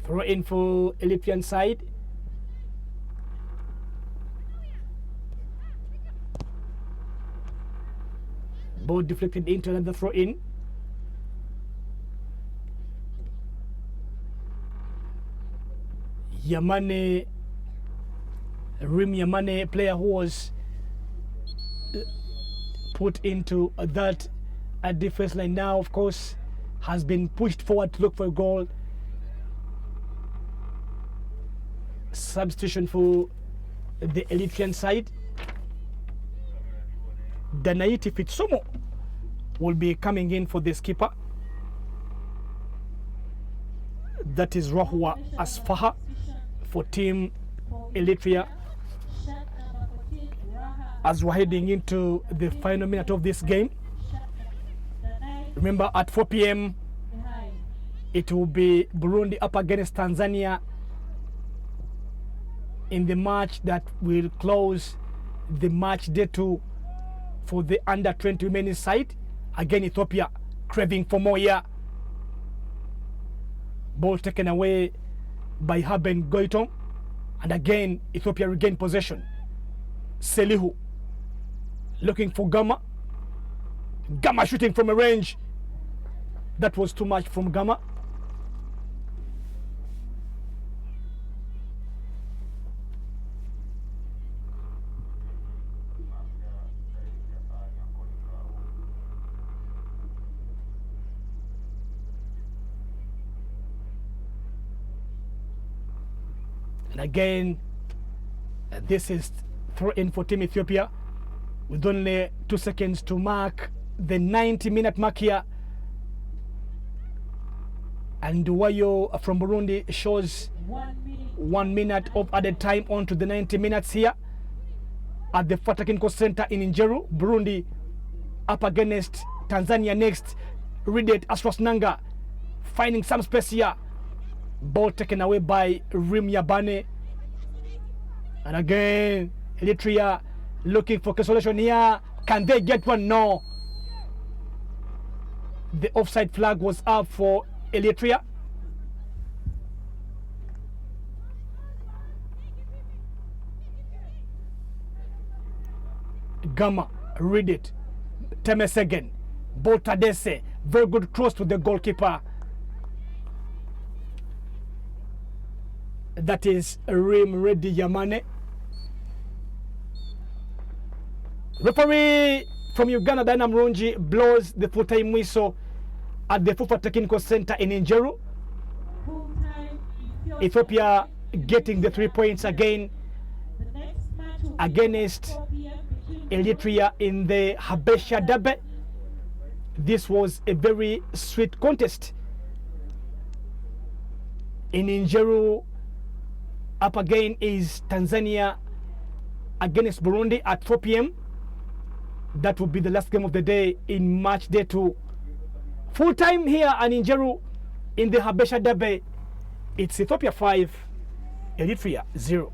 Speaker 2: Throw in for Eritrean side. Ball deflected into another throw in. Yamane, Rim Yamane, player who was put into that defense line now, of course, has been pushed forward to look for a goal. Substitution for the Eritrean side. Danaiti Fitsomo will be coming in for the skipper. That is Rahua Asfaha for Team Eritrea, as we're heading into the final minute of this game. Remember, at 4 p.m. it will be Burundi up against Tanzania in the match that will close the match day 2 for the under 20 remaining side. Again, Ethiopia craving for more here. Ball taken away by Haben Goitom, and again Ethiopia regain possession. Selihu looking for Gama. Gama shooting from a range. That was too much from Gama. And again, This is throw in for Team Ethiopia with only 2 seconds to mark the 90-minute mark here. And Wayo from Burundi shows 1 minute of added time on to the 90 minutes here at the Technical Center in Injeru. Burundi up against Tanzania next. Read it, Astros Nanga finding some space here. Ball taken away by Rim Yabane. And again, Eritrea looking for consolation here. Can they get one? No. The offside flag was up for Eritrea. Gama, read it. Temesegen, Boltadese, very good cross to the goalkeeper. That is Rim Redi Yamane. Referee from Uganda, Dana Mrunji, blows the full-time whistle at the FIFA Technical Center in Injeru. Ethiopia getting the 3 points again against Eritrea in the Habesha Derby. This was a very sweet contest in Injeru. Up again is Tanzania against Burundi at 4 p.m. That will be the last game of the day in match day 2. Full time here and Injeru in the Habesha Derby. It's Ethiopia 5, Eritrea 0.